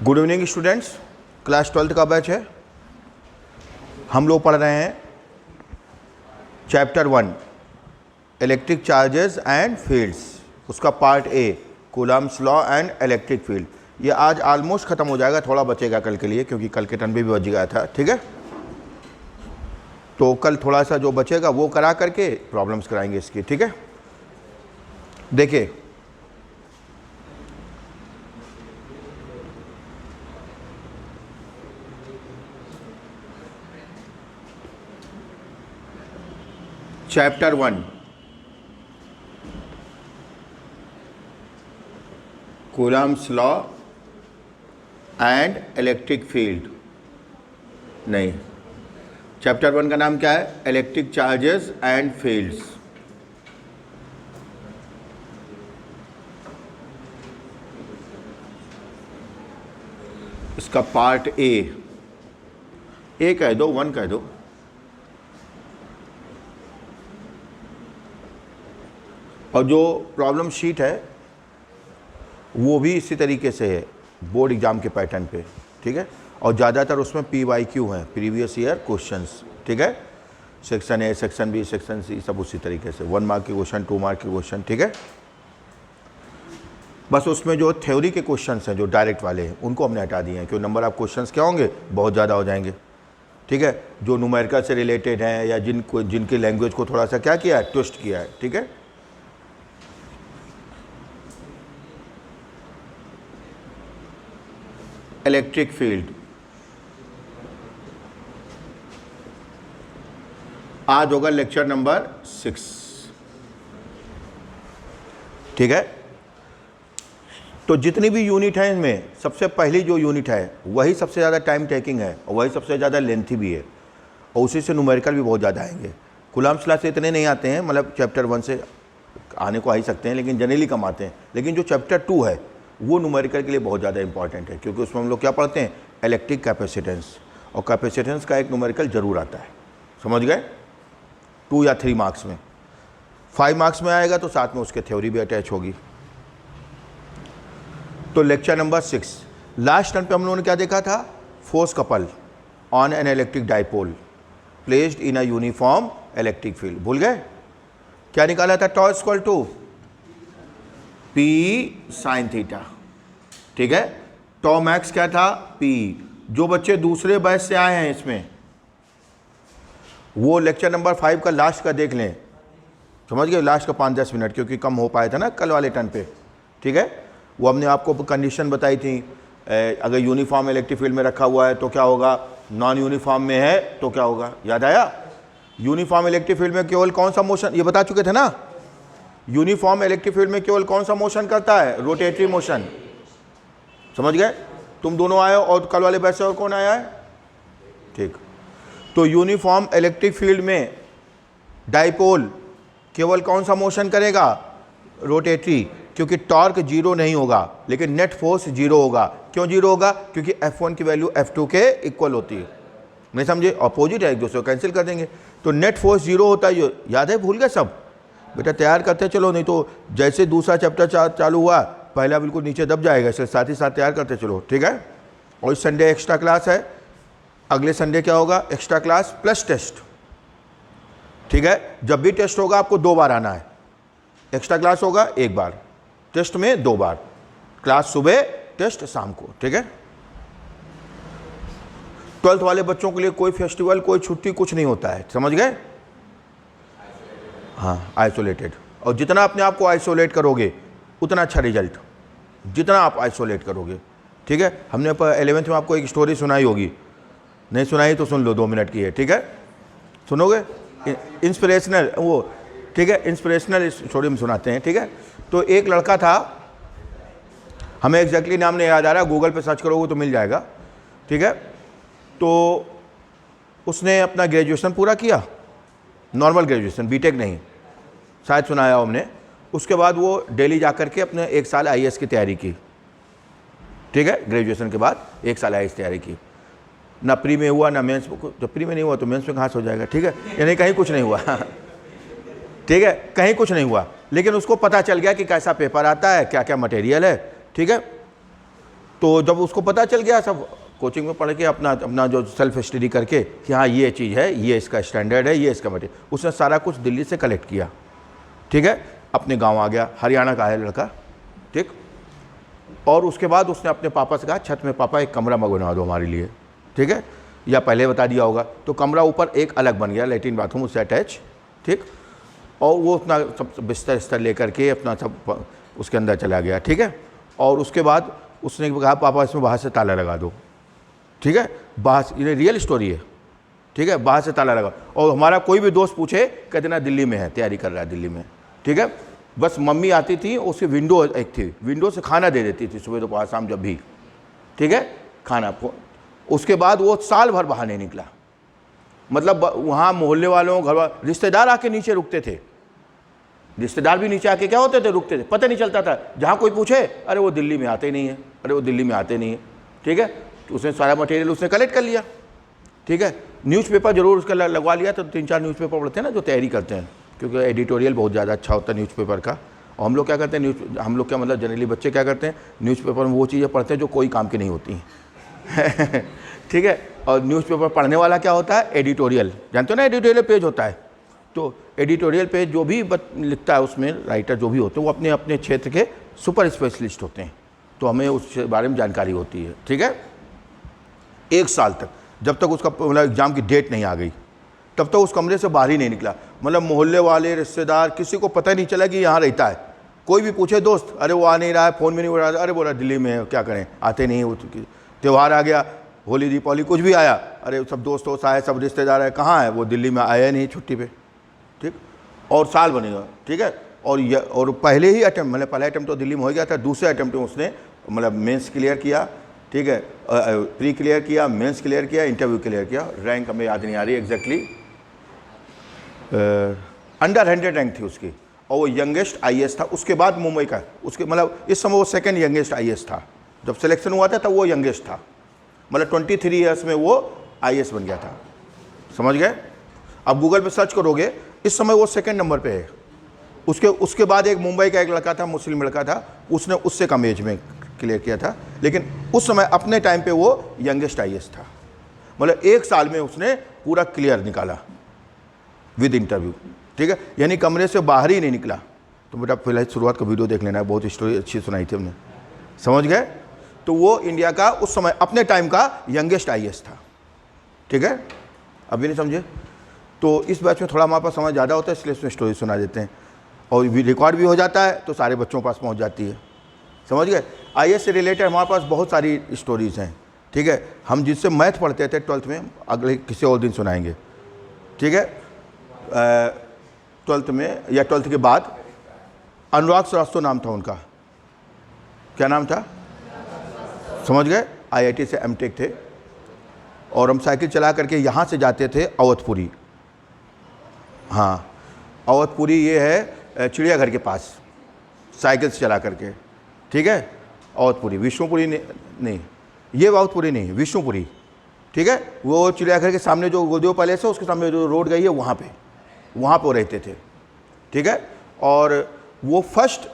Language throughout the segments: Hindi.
Good evening students, class 12th का बैच है। हम लोग पढ़ रहे हैं chapter 1 electric charges and fields, उसका part A Coulomb's law and electric field. ये आज ऑलमोस्ट ख़त्म हो जाएगा, थोड़ा बचेगा कल के लिए क्योंकि कल के टर्न भी बच गया था। ठीक है, तो कल थोड़ा सा जो बचेगा वो करा करके प्रॉब्लम्स कराएंगे इसकी। ठीक है, देखिए chapter 1 Coulomb's law and electric field, नहीं, चैप्टर 1 का नाम क्या है? Electric charges and fields. इसका पार्ट ए कह दो, 1 कह दो। और जो प्रॉब्लम शीट है वो भी इसी तरीके से है, बोर्ड एग्जाम के पैटर्न पे। ठीक है, और ज़्यादातर उसमें PYQ हैं, प्रीवियस ईयर क्वेश्चंस। ठीक है, section A, section B, section C, सब उसी तरीके से 1 मार्क के क्वेश्चन, 2 मार्क के क्वेश्चन। ठीक है, बस उसमें जो थ्योरी के क्वेश्चंस हैं, जो डायरेक्ट वाले हैं, उनको हमने हटा दिए हैं क्योंकि नंबर ऑफ क्वेश्चंस क्या होंगे, बहुत ज़्यादा हो जाएंगे। ठीक है, जो न्यूमेरिकल से रिलेटेड हैं या जिनकी लैंग्वेज को थोड़ा सा क्या किया है, ट्विस्ट किया है। ठीक है, इलेक्ट्रिक फील्ड आज होगा लेक्चर नंबर 6। ठीक है, तो जितनी भी यूनिट है इनमें सबसे पहली जो यूनिट है वही सबसे ज़्यादा टाइम टेकिंग है और वही सबसे ज़्यादा लेंथी भी है और उसी से न्यूमेरिकल भी बहुत ज़्यादा आएंगे। कूलम्ब्स लॉ से इतने नहीं आते हैं, मतलब चैप्टर 1 से आने को आ ही सकते हैं लेकिन जनरली कम आते हैं। लेकिन जो चैप्टर 2 है वो न्यूमेरिकल के लिए बहुत ज़्यादा इंपॉर्टेंट है क्योंकि उसमें हम लोग क्या पढ़ते हैं, इलेक्ट्रिक कैपेसिटेंस, और कैपेसिटेंस का एक न्यूमेरिकल जरूर आता है। समझ गए? 2 या 3 मार्क्स में, 5 मार्क्स में आएगा तो साथ में उसके थ्योरी भी अटैच होगी। तो लेक्चर नंबर 6 लास्ट टर्न पे हम लोगों ने क्या देखा था? Force couple on an electric dipole placed in a uniform electric field. भूल गए? क्या निकाला था? Tau equal to P sine theta. ठीक है, टॉ मैक्स क्या था? P। जो बच्चे दूसरे बैच से आए हैं इसमें वो लेक्चर नंबर 5 का लास्ट का देख लें। समझ गए? लास्ट का 5-10 मिनट, क्योंकि कम हो पाया था ना कल वाले टर्न पे। ठीक है, वो हमने आपको कंडीशन बताई थी, अगर यूनिफॉर्म इलेक्ट्रिक फील्ड में रखा हुआ है तो क्या होगा, नॉन यूनिफॉर्म में है तो क्या होगा। याद आया? यूनिफॉर्म इलेक्ट्रिक फील्ड में केवल कौन सा मोशन, ये बता चुके थे ना, यूनिफॉर्म इलेक्ट्रिक फील्ड में केवल कौन सा मोशन करता है? Rotatory motion. समझ गए? तुम दोनों आए हो और कल वाले बैच से और कौन आया है? ठीक, तो यूनिफॉर्म इलेक्ट्रिक फील्ड में डाइपोल केवल कौन सा मोशन करेगा? रोटेटरी, क्योंकि टॉर्क 0 नहीं होगा लेकिन नेट फोर्स 0 होगा। क्यों 0 होगा? क्योंकि F1 की वैल्यू F2 के इक्वल होती है। नहीं समझे? अपोजिट है, एक दूसरे को कैंसिल कर देंगे तो नेट फोर्स 0 होता है। याद है? भूल गए सब? बेटा तैयार करते चलो, नहीं तो जैसे दूसरा चैप्टर चालू हुआ पहला बिल्कुल नीचे दब जाएगा, इसलिए साथ ही साथ तैयार करते चलो। ठीक है, और इस संडे एक्स्ट्रा क्लास है, अगले संडे क्या होगा? Extra class plus test. ठीक है, जब भी टेस्ट होगा आपको 2 बार आना है। एक्स्ट्रा क्लास होगा 1 बार, टेस्ट में 2 बार, क्लास सुबह, टेस्ट शाम को। ठीक है, 12th वाले बच्चों के लिए कोई फेस्टिवल, कोई छुट्टी, कुछ नहीं होता है। समझ गए? हाँ, आइसोलेटेड, और जितना अपने आप को आइसोलेट करोगे उतना अच्छा रिजल्ट, जितना आप आइसोलेट करोगे। ठीक है, हमने 11th में आपको एक स्टोरी सुनाई होगी, नहीं सुनाई तो सुन लो, 2 मिनट की है। ठीक है, सुनोगे? इंस्पिरेशनल वो, ठीक है, इंस्पिरेशनल स्टोरी हम सुनाते हैं। ठीक है, तो एक लड़का था, हमें एग्जैक्टली नाम नहीं याद आ रहा, गूगल पे सर्च करोगे तो मिल जाएगा। ठीक है, तो उसने अपना ग्रेजुएशन पूरा किया, नॉर्मल ग्रेजुएशन, बीटेक नहीं, शायद सुनाया हमने। उसके बाद वो दिल्ली जाकर के अपने 1 साल IAS की तैयारी की। ठीक है, ग्रेजुएशन के बाद 1 साल IAS तैयारी की। ना प्री में हुआ ना मेंस, जब प्री में नहीं हुआ तो मेंस में कहाँ से हो जाएगा। ठीक है, यानी कहीं कुछ नहीं हुआ। ठीक है, कहीं कुछ नहीं हुआ, लेकिन उसको पता चल गया कि कैसा पेपर आता है, क्या क्या मटेरियल है। ठीक है, तो जब उसको पता चल गया, सब कोचिंग में पढ़ के अपना अपना जो सेल्फ स्टडी करके कि हाँ ये चीज़ है, ये इसका स्टैंडर्ड है, ये इसका मटेरियल, उसने सारा कुछ दिल्ली से कलेक्ट किया, ठीक है। अपने गांव आ गया, हरियाणा का है लड़का, ठीक। और उसके बाद उसने अपने पापा से कहा छत में पापा एक कमरा बना दो हमारे लिए, ठीक है, या पहले बता दिया होगा। तो कमरा ऊपर एक अलग बन गया, लेट्रिन बाथरूम उससे अटैच, ठीक। और वो अपना सब बिस्तर लेकर के अपना सब उसके अंदर चला गया, ठीक है। और उसके बाद उसने कहा पापा इसमें बाहर से ताला लगा दो, ठीक है। बाहर, ये रियल स्टोरी है, ठीक है, बाहर से ताला लगा। और हमारा कोई भी दोस्त पूछे कह देना दिल्ली में है, तैयारी कर रहा है दिल्ली में, ठीक है। बस मम्मी आती थी, उसकी विंडो एक थी, विंडो से खाना दे देती थी सुबह दोपहर शाम जब भी, ठीक है, खाना। उसके बाद वो साल भर बाहर नहीं निकला। मतलब वहाँ मोहल्ले वालों, घर रिश्तेदार आके नीचे रुकते थे, रिश्तेदार भी नीचे आके क्या होते थे, रुकते थे, पता नहीं चलता था। जहाँ कोई पूछे अरे वो दिल्ली में आते ही नहीं है, अरे वो दिल्ली में आते नहीं है, ठीक है। तो उसने सारा मटेरियल उसने कलेक्ट कर लिया, ठीक है। न्यूज़पेपर जरूर उसका लगवा लिया, तो 3-4 न्यूज़पेपर पढ़ते हैं ना जो तैयारी करते हैं, क्योंकि एडिटोरियल बहुत ज़्यादा अच्छा होता है न्यूज़पेपर का। और हम लोग क्या करते हैं, हम लोग क्या मतलब जनरली बच्चे क्या करते हैं, न्यूज़पेपर में वो चीज़ें पढ़ते हैं जो कोई काम की नहीं होती हैं ठीक है। और न्यूज़पेपर पढ़ने वाला क्या होता है, एडिटोरियल, जानते हो ना, एडिटोरियल पेज होता है। तो एडिटोरियल पेज जो भी लिखता है उसमें राइटर जो भी होते हैं वो अपने अपने क्षेत्र के सुपर स्पेशलिस्ट होते हैं, तो हमें उस बारे में जानकारी होती है, ठीक है। 1 साल तक, जब तक उसका मतलब एग्ज़ाम की डेट नहीं आ गई, तब तक उस कमरे से बाहर ही नहीं निकला। मतलब मोहल्ले वाले, रिश्तेदार, किसी को पता नहीं चला कि यहाँ रहता है। कोई भी पूछे दोस्त, अरे वो आ नहीं रहा है, फ़ोन में नहीं उठा रहा, अरे बोला दिल्ली में है, क्या करें, आते नहीं। वो त्यौहार आ गया, होली दीपावली कुछ भी आया, अरे सब दोस्त वोस्त आए, सब रिश्तेदार आए, कहाँ है वो, दिल्ली में आया नहीं छुट्टी पे, ठीक। और साल बनेगा, ठीक है। और पहले ही अटैम्प्ट, मतलब पहला अटैम्प्ट तो दिल्ली में हो गया था, दूसरे अटैम्प्ट में उसने मतलब मेंस क्लियर किया, ठीक है, प्री क्लियर किया, मेंस क्लियर किया, इंटरव्यू क्लियर किया। रैंक हमें याद नहीं आ रही एग्जैक्टली, अंडर 100 रैंक थी उसकी, और वो यंगेस्ट आईएएस था। उसके बाद मुंबई का, उसके मतलब इस समय वो सेकंड यंगेस्ट आईएएस था। जब सिलेक्शन हुआ था तब वो यंगेस्ट था, मतलब 23 ईयर्स में वो आईएएस बन गया था, समझ गए। अब गूगल पे सर्च करोगे, इस समय वो सेकंड नंबर पे है। उसके बाद एक मुंबई का एक लड़का था, मुस्लिम लड़का था, उसने उससे कम एज में क्लियर किया था, लेकिन उस समय अपने टाइम पे वो यंगेस्ट आईएएस था। मतलब 1 साल में उसने पूरा क्लियर निकाला विद इंटरव्यू, ठीक है, यानी कमरे से बाहर ही नहीं निकला। तो बेटा पहले शुरुआत का वीडियो देख लेना है, बहुत स्टोरी अच्छी सुनाई थी हमने, समझ गए। तो वो इंडिया का उस समय अपने टाइम का यंगेस्ट आईएएस था, ठीक है। अभी नहीं समझे तो इस बैच में थोड़ा हमारे पास समय ज़्यादा होता है, इसलिए इसमें स्टोरी सुना देते हैं, और रिकॉर्ड भी हो जाता है तो सारे बच्चों के पास पहुंच जाती है, समझ गए। आईएएस से रिलेटेड हमारे पास बहुत सारी स्टोरीज़ हैं, ठीक है। हम जिससे मैथ पढ़ते थे 12th में, अगले किसी और दिन सुनाएंगे, ठीक है। 12th में या 12th के बाद अनुराग श्रीवास्तव नाम था उनका, क्या नाम था, समझ गए। आईआईटी से एमटेक थे, और हम साइकिल चला करके यहाँ से जाते थे अवधपुरी। हाँ, अवधपुरी ये है चिड़ियाघर के पास, साइकिल से चला करके, ठीक है। अवधपुरी, विष्णुपुरी नहीं, ये अवधपुरी नहीं, विष्णुपुरी, ठीक है। वो चिड़ियाघर के सामने जो गुरुदेव पैलेस है उसके सामने जो रोड गई है वहाँ पे वो रहते थे, ठीक है। और वो फर्स्ट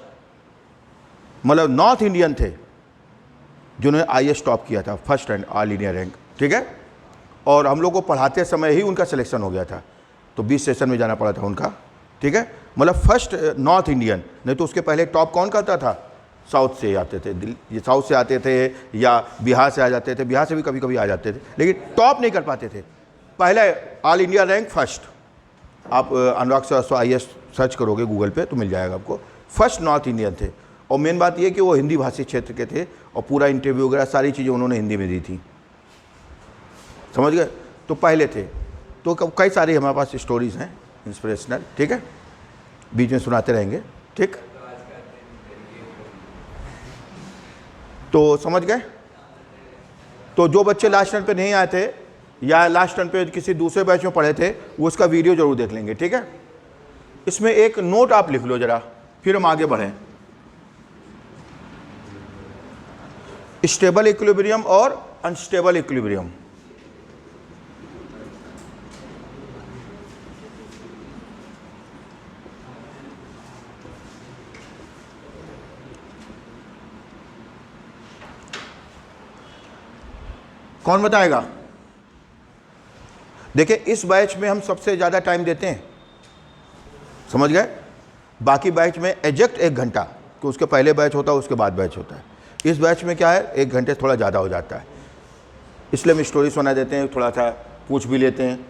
मतलब नॉर्थ इंडियन थे जिन्होंने आईएएस टॉप किया था, first rank, all India rank, ठीक है। और हम लोग को पढ़ाते समय ही उनका सिलेक्शन हो गया था, तो 20 सेशन में जाना पड़ा था उनका, ठीक है। मतलब फर्स्ट नॉर्थ इंडियन, नहीं तो उसके पहले टॉप कौन करता था, साउथ से आते थे, ये साउथ से आते थे या बिहार से आ जाते थे, बिहार से भी कभी कभी आ जाते थे, लेकिन टॉप नहीं कर पाते थे। पहले ऑल इंडिया रैंक फर्स्ट, आप अनुराग श्रीवास्तव आईएएस सर्च करोगे गूगल पे तो मिल जाएगा आपको, फर्स्ट नॉर्थ इंडियन थे। और मेन बात ये कि वो हिंदी भाषी क्षेत्र के थे, और पूरा इंटरव्यू वगैरह सारी चीज़ें उन्होंने हिंदी में दी थी, समझ गए। तो पहले थे, तो कई सारी हमारे पास स्टोरीज़ हैं इंस्पिरेशनल, ठीक है, बीच में सुनाते रहेंगे, ठीक। तो समझ गए। तो जो बच्चे लास्ट टर्न पे नहीं आए थे या लास्ट टर्न पे किसी दूसरे बैच में पढ़े थे, वो उसका वीडियो जरूर देख लेंगे, ठीक है। इसमें एक नोट आप लिख लो जरा, फिर हम आगे बढ़ें। स्टेबल इक्विलिब्रियम और अनस्टेबल इक्विलिब्रियम, कौन बताएगा? देखिए इस बैच में हम सबसे ज़्यादा टाइम देते हैं, समझ गए? बाकी बैच में एग्जैक्ट 1 घंटा, कि उसके पहले बैच होता है उसके बाद बैच होता है। इस बैच में क्या है, 1 घंटे थोड़ा ज़्यादा हो जाता है, इसलिए हम स्टोरी सुना देते हैं, थोड़ा सा पूछ भी लेते हैं।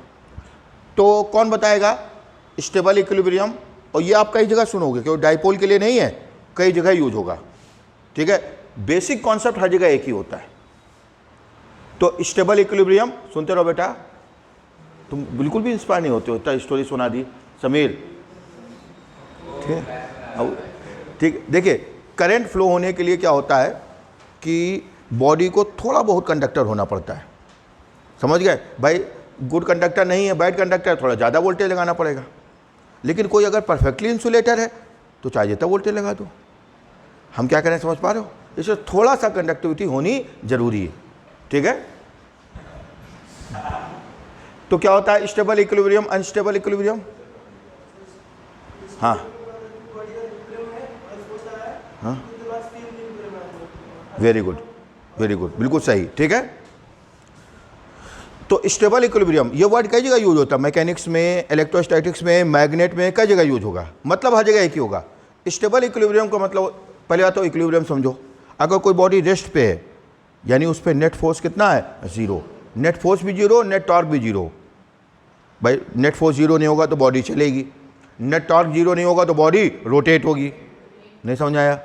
तो कौन बताएगा स्टेबल इक्विलिब्रियम? और ये आप कई जगह सुनोगे, क्योंकि डाइपोल के लिए नहीं है, कई जगह यूज होगा, ठीक है? बेसिक कॉन्सेप्ट हर जगह एक ही होता है। तो स्टेबल इक्विलिब्रियम सुनते रहो बेटा, तुम बिल्कुल भी इंस्पायर नहीं होते हो, इतना स्टोरी सुना दी समीर, ठीक है? ठीक, देखिए करंट फ्लो होने के लिए क्या होता है कि बॉडी को थोड़ा बहुत कंडक्टर होना पड़ता है, समझ गए भाई? गुड कंडक्टर नहीं है, बैड कंडक्टर, थोड़ा ज़्यादा वोल्टेज लगाना पड़ेगा। लेकिन कोई अगर परफेक्टली इंसुलेटर है तो चाहे जितना वोल्टेज लगा दो। हम क्या करें, समझ पा रहे हो? इससे थोड़ा सा कंडक्टिविटी होनी जरूरी है, ठीक है? तो क्या होता है स्टेबल इक्विलिब्रियम, अनस्टेबल इक्विलिब्रियम? हाँ हाँ, वेरी गुड, वेरी गुड, बिल्कुल सही, ठीक है? तो स्टेबल इक्विलिब्रियम ये वर्ड कई जगह यूज होता है, मैकेनिक्स में, इलेक्ट्रोस्टैटिक्स में, मैग्नेट में, कई जगह यूज होगा, मतलब हर जगह एक ही होगा। स्टेबल इक्विलिब्रियम का मतलब, पहले बात तो इक्विलिब्रियम समझो। अगर कोई बॉडी रेस्ट पे है, यानी उस पर नेट फोर्स कितना है? 0। नेट फोर्स भी 0, नेट टॉर्क भी 0। भाई नेट फोर्स 0 नहीं होगा तो बॉडी चलेगी, नेट टॉर्क 0 नहीं होगा तो बॉडी रोटेट होगी। नहीं समझ आया?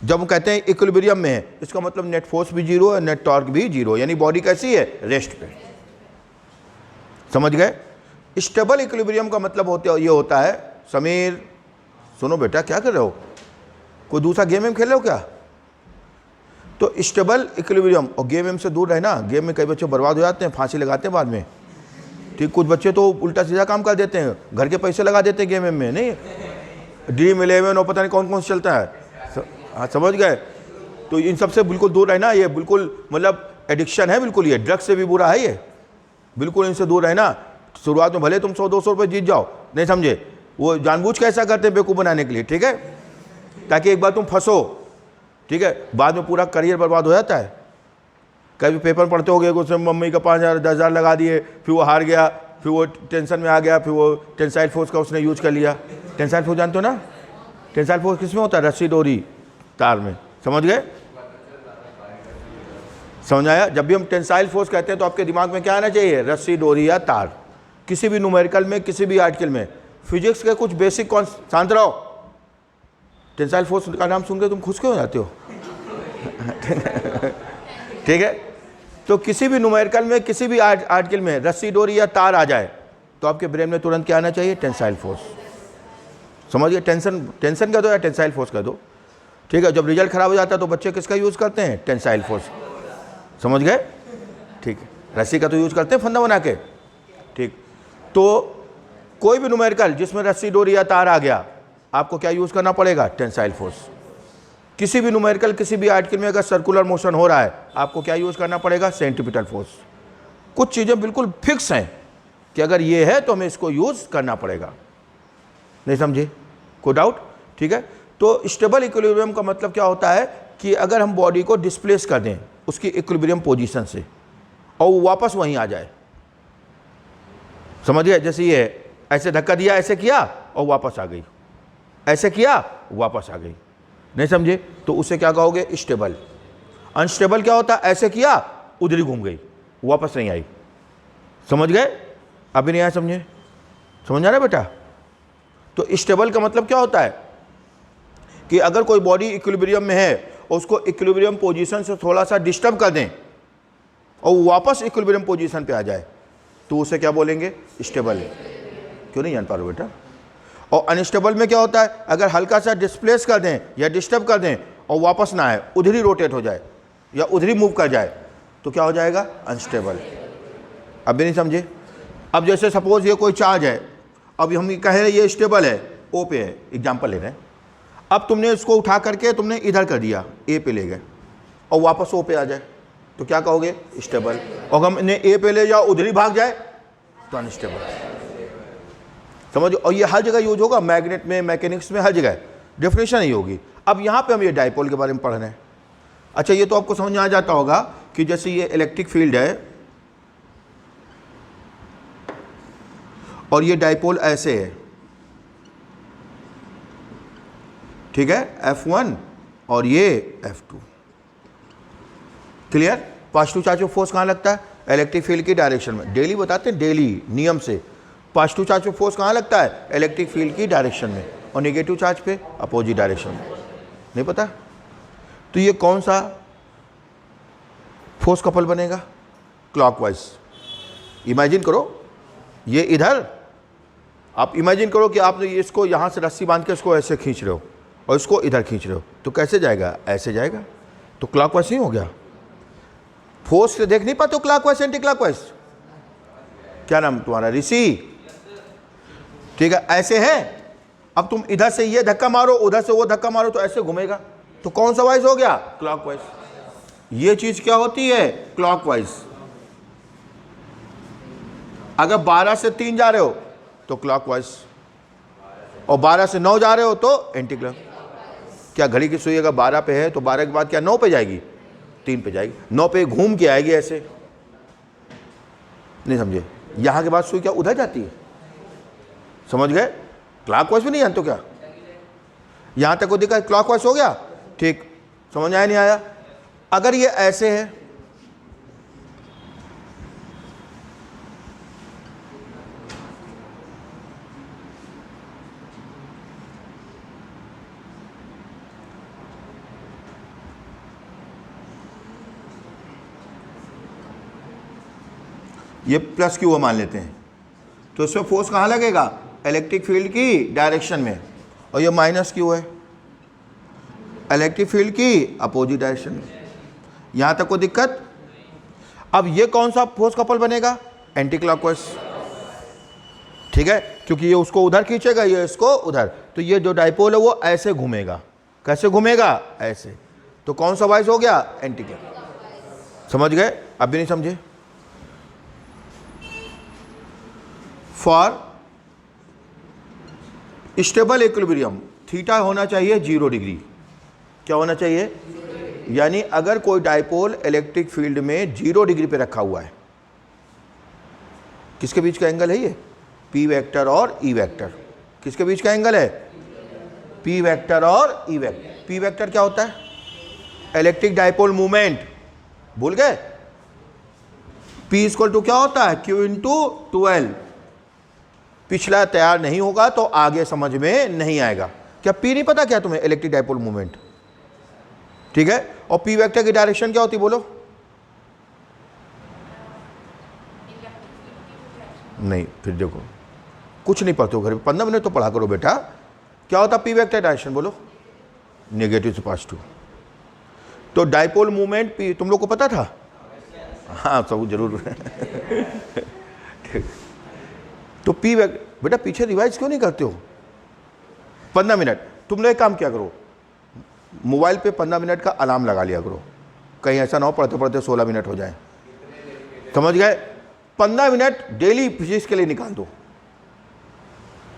जब हम कहते हैं इक्विलिब्रियम में है, इसका मतलब नेट फोर्स भी 0 है, नेट टॉर्क भी 0, यानी बॉडी कैसी है? रेस्ट पे। समझ गए? स्टेबल इक्विलिब्रियम का मतलब ये होता है, समीर सुनो बेटा, क्या कर रहे हो? कोई दूसरा गेम में खेल रहे हो क्या? तो स्टेबल इक्विलिब्रियम, और गेम से दूर रहना। गेम में कई बच्चे बर्बाद हो जाते हैं, फांसी लगाते हैं बाद में, ठीक? कुछ बच्चे तो उल्टा सीधा काम कर देते हैं, घर के पैसे लगा देते हैं गेम में, नहीं ड्रीम 11 और पता नहीं कौन कौन से चलता है। हाँ समझ गए? तो इन सबसे बिल्कुल दूर रहना, ये बिल्कुल मतलब एडिक्शन है, बिल्कुल ये ड्रग्स से भी बुरा है ये, बिल्कुल इनसे दूर रहना। शुरुआत में भले तुम 100-200 रुपये जीत जाओ, नहीं समझे? वो जानबूझ के ऐसा करते हैं बेवकूफ़ बनाने के लिए, ठीक है? ताकि एक बार तुम फंसो, ठीक है? बाद में पूरा करियर बर्बाद हो जाता है। कभी पेपर पढ़ते हो गए, उसने मम्मी का 5,000 10,000 लगा दिए, फिर वो हार गया, फिर वो टेंशन में आ गया, फिर वो टेंसाइल फोर्स का उसने यूज कर लिया। टेंसाइल फोर्स जानते हो ना? टेंसाइल फोर्स किस में होता है? रस्सी डोरी तार में, समझ गए? समझ आया? जब भी हम टेंसाइल फोर्स कहते हैं तो आपके दिमाग में क्या आना चाहिए? रस्सी डोरी या तार। किसी भी न्यूमेरिकल में, किसी भी आर्टिकल में, फिजिक्स के कुछ बेसिक शांत रहो। टेंसाइल फोर्स का नाम सुन के तुम खुश क्यों हो जाते हो? ठीक है? तो किसी भी न्यूमेरिकल में, किसी भी आर्टिकल में रस्सी डोरी या तार आ जाए तो आपके ब्रेन में तुरंत क्या आना चाहिए? Tensile force. समझिए? टेंशन का दो या टेंसाइल फोर्स का दो, ठीक है? जब रिजल्ट खराब हो जाता है तो बच्चे किसका यूज़ करते हैं? Tensile force. समझ गए? ठीक है, रस्सी का तो यूज़ करते हैं फंदा बना के, ठीक? तो कोई भी न्यूमेरिकल जिसमें रस्सी डोरी या तार आ गया, आपको क्या यूज़ करना पड़ेगा? Tensile force. किसी भी न्यूमेरिकल, किसी भी आर्टिकल में अगर सर्कुलर मोशन हो रहा है, आपको क्या यूज़ करना पड़ेगा? Centripetal force. कुछ चीज़ें बिल्कुल फिक्स हैं कि अगर ये है तो हमें इसको यूज़ करना पड़ेगा। नहीं समझे? कोई डाउट? ठीक है? तो स्टेबल इक्विलिब्रियम का मतलब क्या होता है कि अगर हम बॉडी को डिस्प्लेस कर दें उसकी इक्विलिब्रियम पोजीशन से और वो वापस वहीं आ जाए। समझ गए? जैसे ये ऐसे धक्का दिया, ऐसे किया और वापस आ गई, ऐसे किया वापस आ गई। नहीं समझे? तो उसे क्या कहोगे? स्टेबल। अनस्टेबल क्या होता है? ऐसे किया, उधर ही घूम गई, वापस नहीं आई। समझ गए? अभी नहीं आया? समझे? समझ आ रहा है बेटा? तो स्टेबल का मतलब क्या होता है कि अगर कोई बॉडी इक्विलिब्रियम में है और उसको इक्विलिब्रियम पोजीशन से थोड़ा सा डिस्टर्ब कर दें और वापस इक्विलिब्रियम पोजीशन पे आ जाए तो उसे क्या बोलेंगे? स्टेबल। क्यों नहीं जान पा रहे हो बेटा? और अनस्टेबल में क्या होता है? अगर हल्का सा डिस्प्लेस कर दें या डिस्टर्ब कर दें और वापस ना आए, उधर ही रोटेट हो जाए या उधर ही मूव कर जाए तो क्या हो जाएगा? अनस्टेबल। अब भी नहीं समझे? अब जैसे सपोज ये कोई चार्ज है, अब हम कह रहे हैं ये स्टेबल है, ओ पे है, एग्जाम्पल ले रहे हैं। अब तुमने इसको उठा करके तुमने इधर कर दिया, ए पे ले गए और वापस ओ पे आ जाए तो क्या कहोगे? स्टेबल। और हमने ए पे ले जाओ, उधर ही भाग जाए तो अनस्टेबल। समझो? और ये हर जगह यूज होगा, मैग्नेट में, मैकेनिक्स में, हर जगह डेफिनेशन ही होगी। अब यहाँ पे हम ये डाइपोल के बारे में पढ़ रहे हैं। अच्छा, ये तो आपको समझ में आ जाता होगा कि जैसे ये इलेक्ट्रिक फील्ड है और ये डाइपोल ऐसे है, ठीक है, F1 और ये F2। Clear? Positive charge of force कहाँ लगता है? इलेक्ट्रिक फील्ड की डायरेक्शन में। डेली बताते हैं, डेली नियम से। पॉजिटिव चार्ज ऑफ फोर्स कहाँ लगता है? इलेक्ट्रिक फील्ड की डायरेक्शन में, और नेगेटिव चार्ज पे अपोजिट डायरेक्शन में। नहीं पता? तो ये कौन सा फोर्स कपल बनेगा? क्लॉकवाइज। इमेजिन करो, ये इधर, आप इमेजिन करो कि आपने इसको यहाँ से रस्सी बांध के इसको ऐसे खींच रहे हो और इसको इधर खींच रहे हो, तो कैसे जाएगा? ऐसे जाएगा। तो क्लॉकवाइज नहीं हो गया? फोर्स से देख नहीं पाते हो क्लॉकवाइज एंटी क्लॉकवाइज? क्या नाम तुम्हारा? ऋषि, ठीक है, ऐसे है। अब तुम इधर से ये धक्का मारो, उधर से वो धक्का मारो, तो ऐसे घूमेगा। तो कौन सा वाइज हो गया? क्लॉकवाइज। ये चीज क्या होती है? क्लॉकवाइज। अगर 12 से 3 जा रहे हो तो क्लॉकवाइज, और 12 से 9 जा रहे हो तो एंटी क्लॉक। क्या घड़ी की सुई अगर 12 पे है तो 12 के बाद क्या 9 पे जाएगी? 3 पे जाएगी। 9 पे घूम के आएगी ऐसे। नहीं समझे? यहां के बाद सुई क्या उधर जाती है? समझ गए? क्लॉकवाइज भी नहीं जानते क्या? यहां तक को दिखा क्लॉकवाइज हो गया, ठीक। समझ आया नहीं आया? अगर ये ऐसे है, ये प्लस क्यू मान लेते हैं, तो इसमें फोर्स कहाँ लगेगा? इलेक्ट्रिक फील्ड की डायरेक्शन में। और ये माइनस क्यू है, इलेक्ट्रिक फील्ड की अपोजिट डायरेक्शन में। यहाँ तक कोई दिक्कत? अब ये कौन सा फोर्स कपल बनेगा? एंटी क्लॉकवाइज, ठीक है, क्योंकि ये उसको उधर खींचेगा, ये इसको उधर। तो ये जो डाइपोल है वो ऐसे घूमेगा। कैसे घूमेगा? ऐसे। तो कौन सा वाइज हो गया? Anti clockwise. समझ गए? अब भी नहीं समझे? फॉर स्टेबल इक्विलिब्रियम थीटा होना चाहिए 0 डिग्री। क्या होना चाहिए? यानी अगर कोई डाइपोल इलेक्ट्रिक फील्ड में 0 डिग्री पे रखा हुआ है, किसके बीच का एंगल है ये? पी वेक्टर और ई वेक्टर। किसके बीच का एंगल है? पी वेक्टर और ई वेक्टर। पी वेक्टर क्या होता है? Electric dipole movement. भूल गए? पी इक्वल टू क्या होता है? Q into 12। पिछला तैयार नहीं होगा तो आगे समझ में नहीं आएगा। क्या पी नहीं पता क्या तुम्हें? इलेक्ट्रिक डाइपोल मूवमेंट, ठीक है। और पी वेक्टर की डायरेक्शन क्या होती? बोलो। नहीं, फिर देखो, कुछ नहीं पढ़ते हो घर में, 15 मिनट तो पढ़ा करो बेटा। क्या होता पी वेक्टर डायरेक्शन? बोलो। नेगेटिव से पॉजिटिव। तो डाइपोल मूवमेंट पी तुम लोग को पता था? हाँ, सब जरूर। तो पी वेक्टर बेटा पीछे रिवाइज क्यों नहीं करते हो? 15 मिनट। तुम लोग एक काम क्या करो, मोबाइल पे 15 मिनट का अलार्म लगा लिया करो, कहीं ऐसा ना हो पढ़ते पढ़ते 16 मिनट हो जाए। समझ गए? 15 मिनट डेली फिजिक्स के लिए निकाल दो,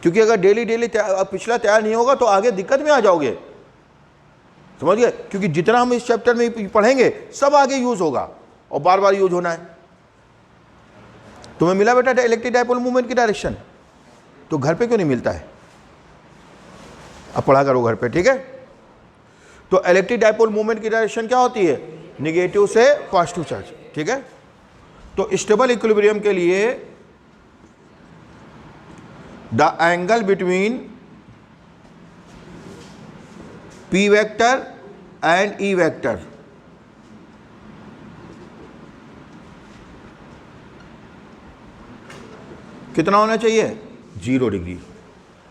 क्योंकि अगर डेली पिछला तैयार नहीं होगा तो आगे दिक्कत में आ जाओगे। समझ गए? क्योंकि जितना हम इस चैप्टर में पढ़ेंगे सब आगे यूज होगा और बार बार यूज होना है। तुम्हें मिला बेटा इलेक्ट्रिक डाइपोल मूवमेंट की डायरेक्शन, तो घर पे क्यों नहीं मिलता है? अब पढ़ा करो घर पे, ठीक है। तो इलेक्ट्रिक डाइपोल मूवमेंट की डायरेक्शन क्या होती है? नेगेटिव से पॉजिटिव चार्ज, ठीक है। तो स्टेबल इक्विलिब्रियम के लिए the angle between P vector and E vector कितना होना चाहिए? 0 डिग्री।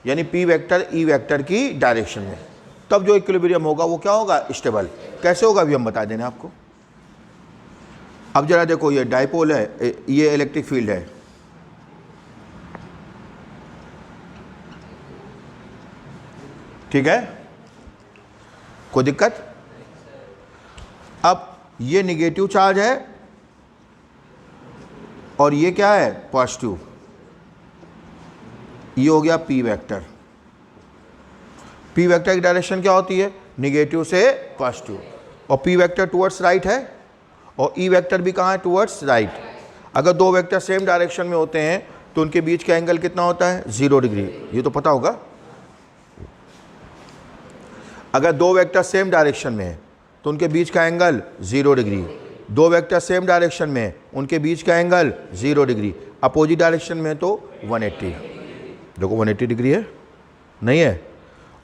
यानी पी वेक्टर ई वेक्टर की डायरेक्शन में, तब जो इक्विलिब्रियम होगा वो क्या होगा? स्टेबल। कैसे होगा अभी हम बता देना आपको। अब जरा देखो, ये डाइपोल है, ये इलेक्ट्रिक फील्ड है, ठीक है, कोई दिक्कत? अब ये निगेटिव चार्ज है और ये क्या है? पॉजिटिव। ये हो गया पी वेक्टर। पी वेक्टर की डायरेक्शन क्या होती है? निगेटिव से पॉजिटिव। और पी वेक्टर टुवर्ड्स राइट है और ई वेक्टर भी कहाँ है, टुवर्ड्स राइट। अगर दो वेक्टर सेम डायरेक्शन में होते हैं तो उनके बीच का एंगल कितना होता है, 0 डिग्री। ये तो पता होगा। अगर दो वेक्टर सेम डायरेक्शन में है तो उनके बीच का एंगल 0 डिग्री। दो वेक्टर सेम डायरेक्शन में उनके बीच का एंगल 0 डिग्री। अपोजिट डायरेक्शन में तो 180। देखो 180 डिग्री है, नहीं है,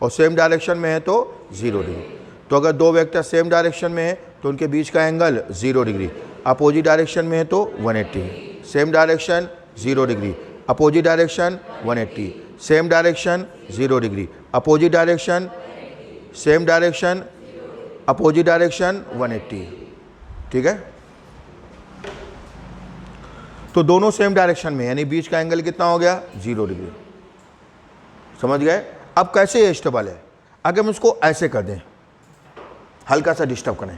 और सेम डायरेक्शन में है तो 0 डिग्री। तो अगर दो वेक्टर सेम डायरेक्शन में है तो उनके बीच का एंगल 0 डिग्री। अपोजिट डायरेक्शन में है तो 180। Same direction 0 degree, opposite direction 180। Same direction 0 degree, opposite direction, same direction, opposite direction 180। ठीक है, तो दोनों सेम डायरेक्शन में, यानी बीच का एंगल कितना हो गया, 0 डिग्री। समझ गए। अब कैसे ये स्टेबल है, अगर हम इसको ऐसे कर दें, हल्का सा डिस्टर्ब करें,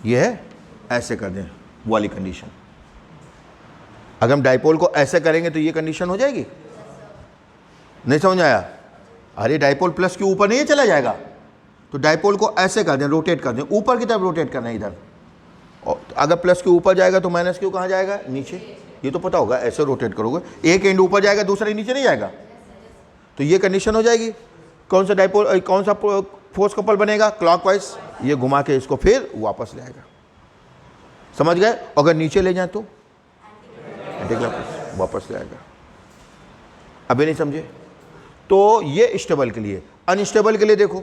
ये है ऐसे कर दें, वो वाली कंडीशन। अगर हम डाइपोल को ऐसे करेंगे तो ये कंडीशन हो जाएगी। नहीं समझ आया। अरे डाइपोल प्लस के ऊपर नहीं चला जाएगा, तो डाइपोल को ऐसे कर दें, रोटेट कर दें, ऊपर की तरफ रोटेट करना है इधर। और अगर प्लस के ऊपर जाएगा तो माइनस क्यू कहाँ जाएगा, नीचे। ये तो पता होगा, ऐसे रोटेट करोगे, एक एंड ऊपर जाएगा दूसरा नीचे नहीं जाएगा, तो ये कंडीशन हो जाएगी। कौन सा डाइपोल, कौन सा फोर्स कपल बनेगा, क्लॉकवाइज। ये घुमा के इसको फिर वापस ले आएगा। समझ गए। अगर नीचे ले जाए तो एंटी क्लॉकवाइज वापस ले आएगा। अभी नहीं समझे। तो ये स्टेबल के लिए। अनस्टेबल के लिए देखो,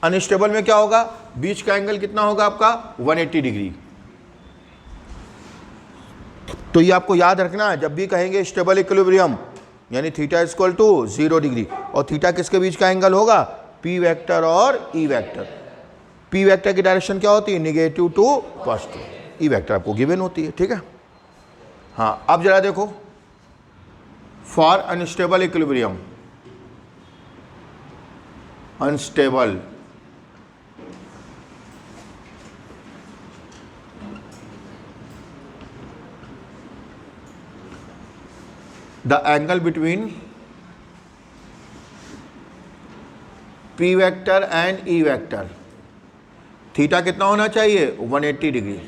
अनस्टेबल में क्या होगा, बीच का एंगल कितना होगा आपका, 180 डिग्री। तो ये आपको याद रखना है, जब भी कहेंगे स्टेबल इक्विलिब्रियम, यानी थीटा इक्वल टू 0 डिग्री, और थीटा किसके बीच का एंगल होगा, पी वेक्टर और ई वेक्टर। पी वेक्टर की डायरेक्शन क्या होती है, negative to positive. E vector आपको गिवन होती है। ठीक है। हाँ, अब जरा देखो, for unstable equilibrium, unstable the angle between P vector and E vector, theta कितना होना चाहिए, 180 डिग्री।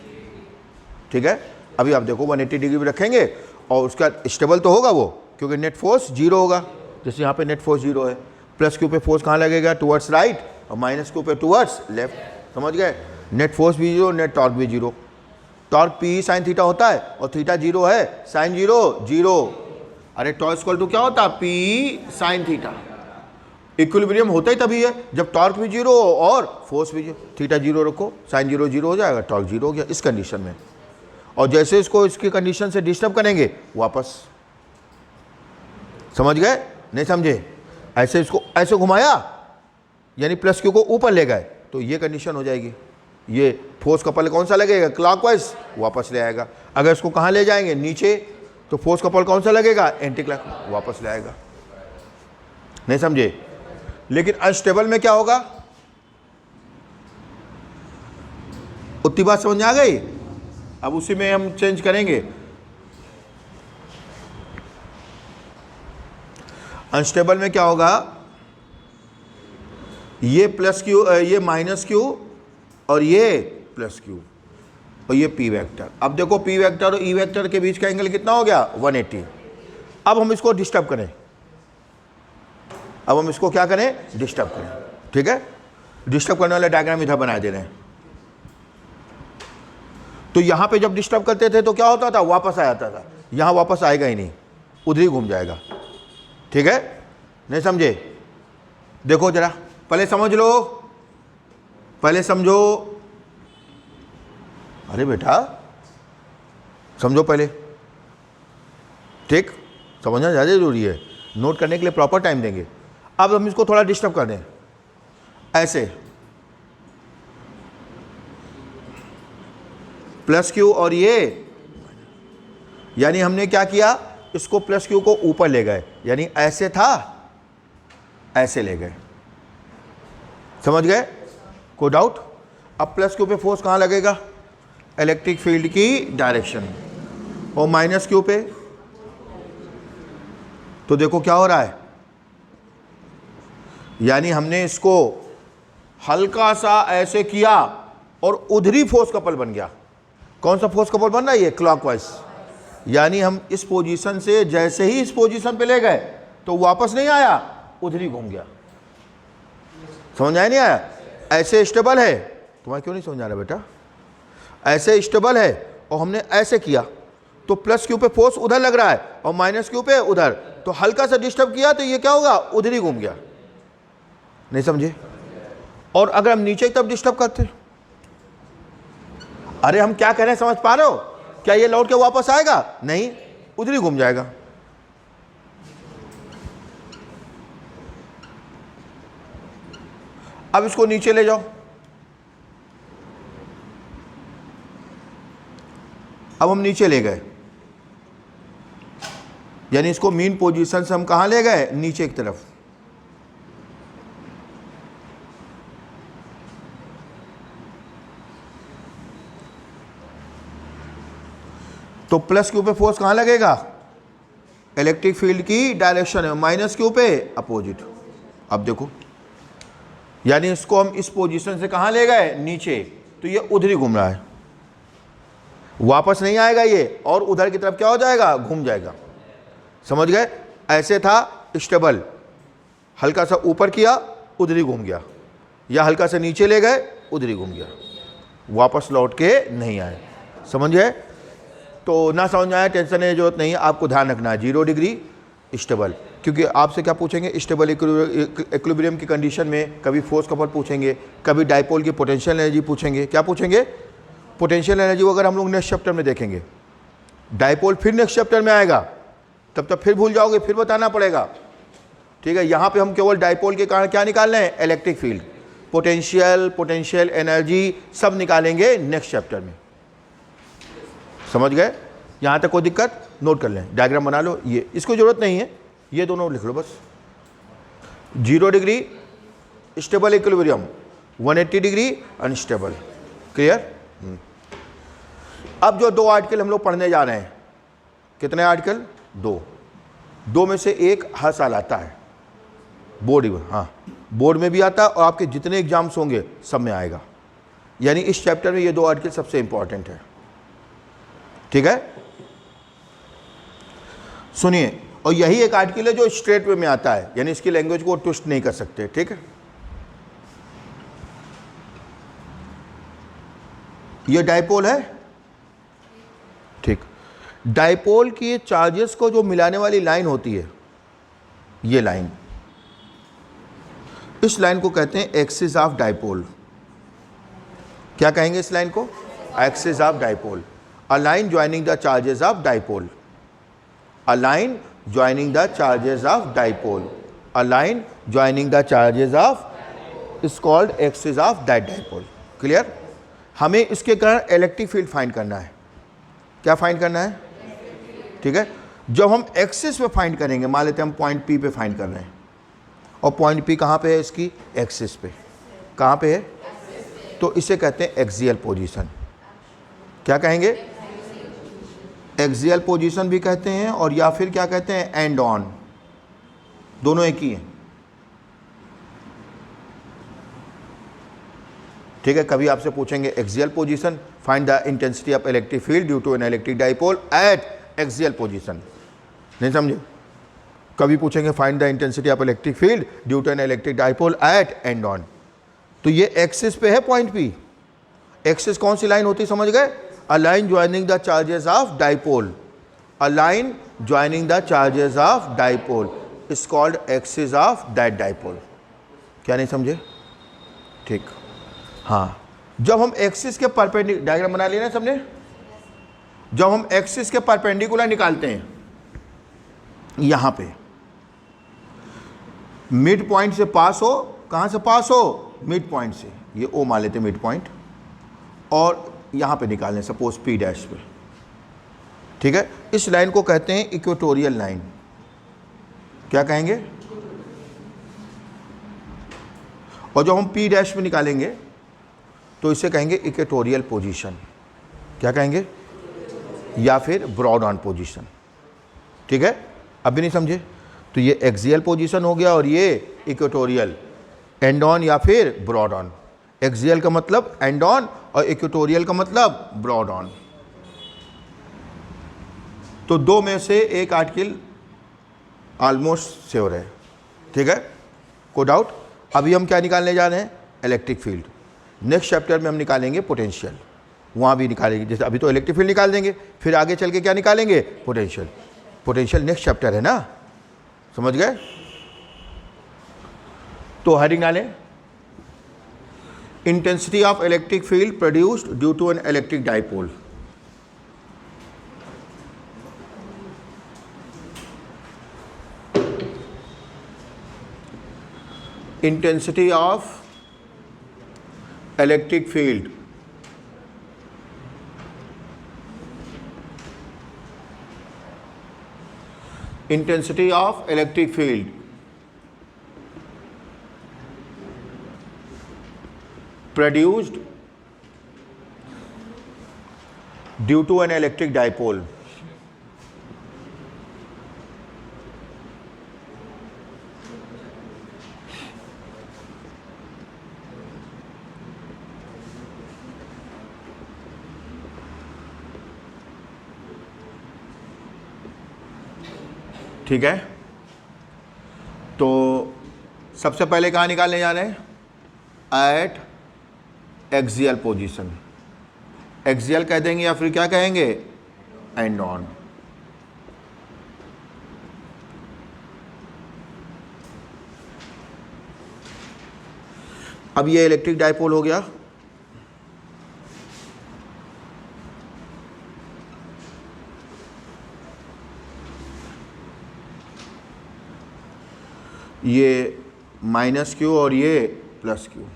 ठीक है। अभी आप देखो 180 डिग्री भी रखेंगे और उसका स्टेबल तो होगा वो, क्योंकि नेट फोर्स 0 होगा। जैसे यहाँ पे नेट फोर्स 0 है, प्लस क्यू पे फोर्स कहाँ लगेगा, टुवर्ड्स राइट, और माइनस क्यू पे टुवर्ड्स लेफ्ट। समझ गए। नेट फोर्स भी 0, नेट टॉर्क भी 0। टॉर्क पी साइन थीटा होता है, और थीटा 0 है, साइन 0 0। अरे टॉर्क इक्वल टू क्या होता है, पी साइन थीटा। इक्विलिब्रियम होता ही तभी है जब टॉर्क भी 0 और फोर्स भी 0। थीटा 0 रखो, साइन 0 0 हो जाएगा, टॉर्क 0 हो गया इस कंडीशन में। और जैसे इसको इसकी कंडीशन से डिस्टर्ब करेंगे वापस। समझ गए, नहीं समझे। ऐसे इसको ऐसे घुमाया, यानी प्लस क्यू को ऊपर ले गए, तो ये कंडीशन हो जाएगी। ये फोर्स कपल कौन सा लगेगा, क्लॉकवाइज, वापस ले आएगा। अगर इसको कहाँ ले जाएंगे, नीचे, तो फोर्स कपल कौन सा लगेगा, एंटी क्लॉक, वापस ले आएगा। नहीं समझे। लेकिन अनस्टेबल में क्या होगा, उतनी बात समझ में आ गई। अब उसी में हम चेंज करेंगे। अनस्टेबल में क्या होगा, ये प्लस क्यू, ये माइनस क्यू, और ये प्लस क्यू, और ये पी वेक्टर। अब देखो पी वेक्टर और ई वेक्टर के बीच का एंगल कितना हो गया, 180। अब हम इसको डिस्टर्ब करें, अब हम इसको क्या करें, डिस्टर्ब करें। ठीक है। डिस्टर्ब करने वाला डायग्राम इधर बना दे रहे हैं। तो यहां पे जब डिस्टर्ब करते थे तो क्या होता था, वापस आ जाता था। यहां वापस आएगा ही नहीं, उधर ही घूम जाएगा। ठीक है। नहीं समझे। देखो जरा, पहले समझ लो, पहले समझो। अरे बेटा समझो पहले। ठीक, समझना ज़्यादा जरूरी है, नोट करने के लिए प्रॉपर टाइम देंगे। अब हम इसको थोड़ा डिस्टर्ब कर दें, ऐसे प्लस क्यू और ये, यानी हमने क्या किया, इसको प्लस क्यू को ऊपर ले गए, यानी ऐसे था, ऐसे ले गए। समझ गए, कोई डाउट। अब प्लस क्यू पे फोर्स कहाँ लगेगा, इलेक्ट्रिक फील्ड की डायरेक्शन, और माइनस क्यू पे, तो देखो क्या हो रहा है, यानी हमने इसको हल्का सा ऐसे किया और उधर ही फोर्स कपल बन गया। कौन सा फोर्स कपल बन रहा है? ये क्लॉकवाइज। यानी हम इस पोजीशन से जैसे ही इस पोजीशन पे ले गए तो वापस नहीं आया, उधर ही घूम गया। समझ आया नहीं आया? ऐसे स्टेबल है, तुम्हारा क्यों नहीं समझ आ रहा बेटा? ऐसे स्टेबल है और हमने ऐसे किया तो प्लस क्यू पे फोर्स उधर लग रहा है और माइनस क्यू पे उधर, तो हल्का सा डिस्टर्ब किया तो ये क्या होगा? उधर ही घूम गया। नहीं समझे? और अगर हम नीचे की तरफ डिस्टर्ब करते, अरे हम क्या कह रहे हैं समझ पा रहे हो? क्या ये लौट के वापस आएगा? नहीं, उधर ही घूम जाएगा। अब इसको नीचे ले जाओ। अब हम नीचे ले गए, यानी इसको मीन पोजीशन से हम कहां ले गए? नीचे की तरफ। तो प्लस क्यू पे फोर्स कहां लगेगा? इलेक्ट्रिक फील्ड की डायरेक्शन है, माइनस क्यू पे अपोजिट। अब देखो, यानी इसको हम इस पोजीशन से कहां ले गए? नीचे, तो ये उधर ही घूम रहा है, वापस नहीं आएगा ये, और उधर की तरफ क्या हो जाएगा? घूम जाएगा। समझ गए? ऐसे था स्टेबल, हल्का सा ऊपर किया उधर ही घूम गया, या हल्का सा नीचे ले गए उधर ही घूम गया, वापस लौट के नहीं आए। समझ गए? तो ना समझ आया, टेंशन की जरूरत नहीं है, आपको ध्यान रखना है 0 डिग्री स्टेबल। क्योंकि आपसे क्या पूछेंगे? स्टेबल इक्विलिब्रियम की कंडीशन में कभी फोर्स कपल पूछेंगे, कभी डाइपोल की पोटेंशियल एनर्जी पूछेंगे। क्या पूछेंगे? पोटेंशियल एनर्जी को अगर हम लोग नेक्स्ट चैप्टर में देखेंगे, डाइपोल फिर नेक्स्ट चैप्टर में आएगा, तब तक फिर भूल जाओगे, फिर बताना पड़ेगा। ठीक है, यहाँ पे हम केवल डाइपोल के कारण क्या निकाल रहे हैं? इलेक्ट्रिक फील्ड, पोटेंशियल एनर्जी सब निकालेंगे नेक्स्ट चैप्टर में। समझ गए? यहाँ तक कोई दिक्कत? नोट कर लें, डायग्राम बना लो। ये इसको जरूरत नहीं है, ये दोनों लिख लो बस। 0 degree stable equilibrium, 180 degree unstable. Clear? अब जो 2 आर्टिकल हम लोग पढ़ने जा रहे हैं, कितने आर्टिकल? 2 में से एक हर साल आता है बोर्ड, हाँ बोर्ड में भी आता है और आपके जितने एग्जाम्स होंगे सब में आएगा। यानी इस चैप्टर में ये 2 आर्टिकल सबसे इंपॉर्टेंट है। ठीक है, सुनिए। और यही एक आर्टिकल है जो स्ट्रेट वे में आता है, यानी इसकी लैंग्वेज को ट्विस्ट नहीं कर सकते। ठीक है, ये डाइपोल है। ठीक, डाइपोल की चार्जेस को जो मिलाने वाली लाइन होती है, ये लाइन, इस लाइन को कहते हैं एक्सिस ऑफ डाइपोल। क्या कहेंगे इस लाइन को? Axis of dipole. A line joining the charges of dipole, a line joining the charges of dipole, a line joining the charges of is called axis of that dipole. Clear? हमें इसके कारण इलेक्ट्रिक फील्ड फाइंड करना है। क्या फाइंड करना है? ठीक है, जब हम एक्सिस पे फाइंड करेंगे, मान लेते हैं हम पॉइंट पी पे फाइंड कर रहे हैं, और पॉइंट पी कहाँ पे है? इसकी एक्सिस पे। कहाँ पे है? तो इसे कहते हैं एक्सियल पोजीशन। क्या कहेंगे? एक्सियल पोजीशन भी कहते हैं, और या फिर क्या कहते हैं? End on. दोनों एक ही हैं। ठीक है, कभी आपसे पूछेंगे axial position, find the intensity of electric field due to an electric dipole at axial position. नहीं समझे? कभी पूछेंगे find the intensity of electric field due to an electric dipole at end on. तो ये एक्सिस पे है पॉइंट पी। एक्सिस कौन सी लाइन होती है? समझ गए? A line joining the charges of dipole, a line joining the charges of dipole is called axis of that dipole. क्या नहीं समझे? ठीक, हाँ। जब हम एक्सिस के परपेंडिकुलर, डायग्राम बना लिया ना सबने? जब हम एक्सिस के परपेंडिकुलर निकालते हैं, यहां पे मिड पॉइंट से पास हो, कहां से पास हो? मिड पॉइंट से। ये ओ मान लेते मिड पॉइंट, और यहां पे निकालें सपोज पी डैश पे। ठीक है, इस लाइन को कहते हैं इक्वेटोरियल लाइन। क्या कहेंगे? और जब हम पी डैश पे निकालेंगे तो इसे कहेंगे इक्वेटोरियल पोजीशन। क्या कहेंगे? या फिर ब्रॉड ऑन पोजीशन। ठीक है, अभी नहीं समझे? तो ये एक्सियल पोजीशन हो गया और ये इक्वेटोरियल, एंड ऑन या फिर ब्रॉड ऑन। एक्सियल का मतलब एंड ऑन और इक्वेटोरियल का मतलब ब्रॉड ऑन। तो दो में से एक आर्टिकल ऑलमोस्ट श्योर है, ठीक है, को डाउट। अभी हम क्या निकालने जा रहे हैं? Electric field. नेक्स्ट चैप्टर में हम निकालेंगे पोटेंशियल, वहाँ भी निकालेंगे। जैसे अभी तो इलेक्ट्रिक फील्ड निकाल देंगे, फिर आगे चल के क्या निकालेंगे? पोटेंशियल। पोटेंशियल नेक्स्ट चैप्टर है ना, समझ गए? तो हेडिंग डालें, intensity of electric field produced due to an electric dipole. intensity of electric field produced due to an electric dipole. ठीक है, तो सबसे पहले कहाँ निकालने जा रहे हैं? Eight axial position. एक्सियल कह देंगे या फिर क्या कहेंगे? And on. अब ये इलेक्ट्रिक डाइपोल हो गया। ये माइनस क्यू और ये प्लस क्यू।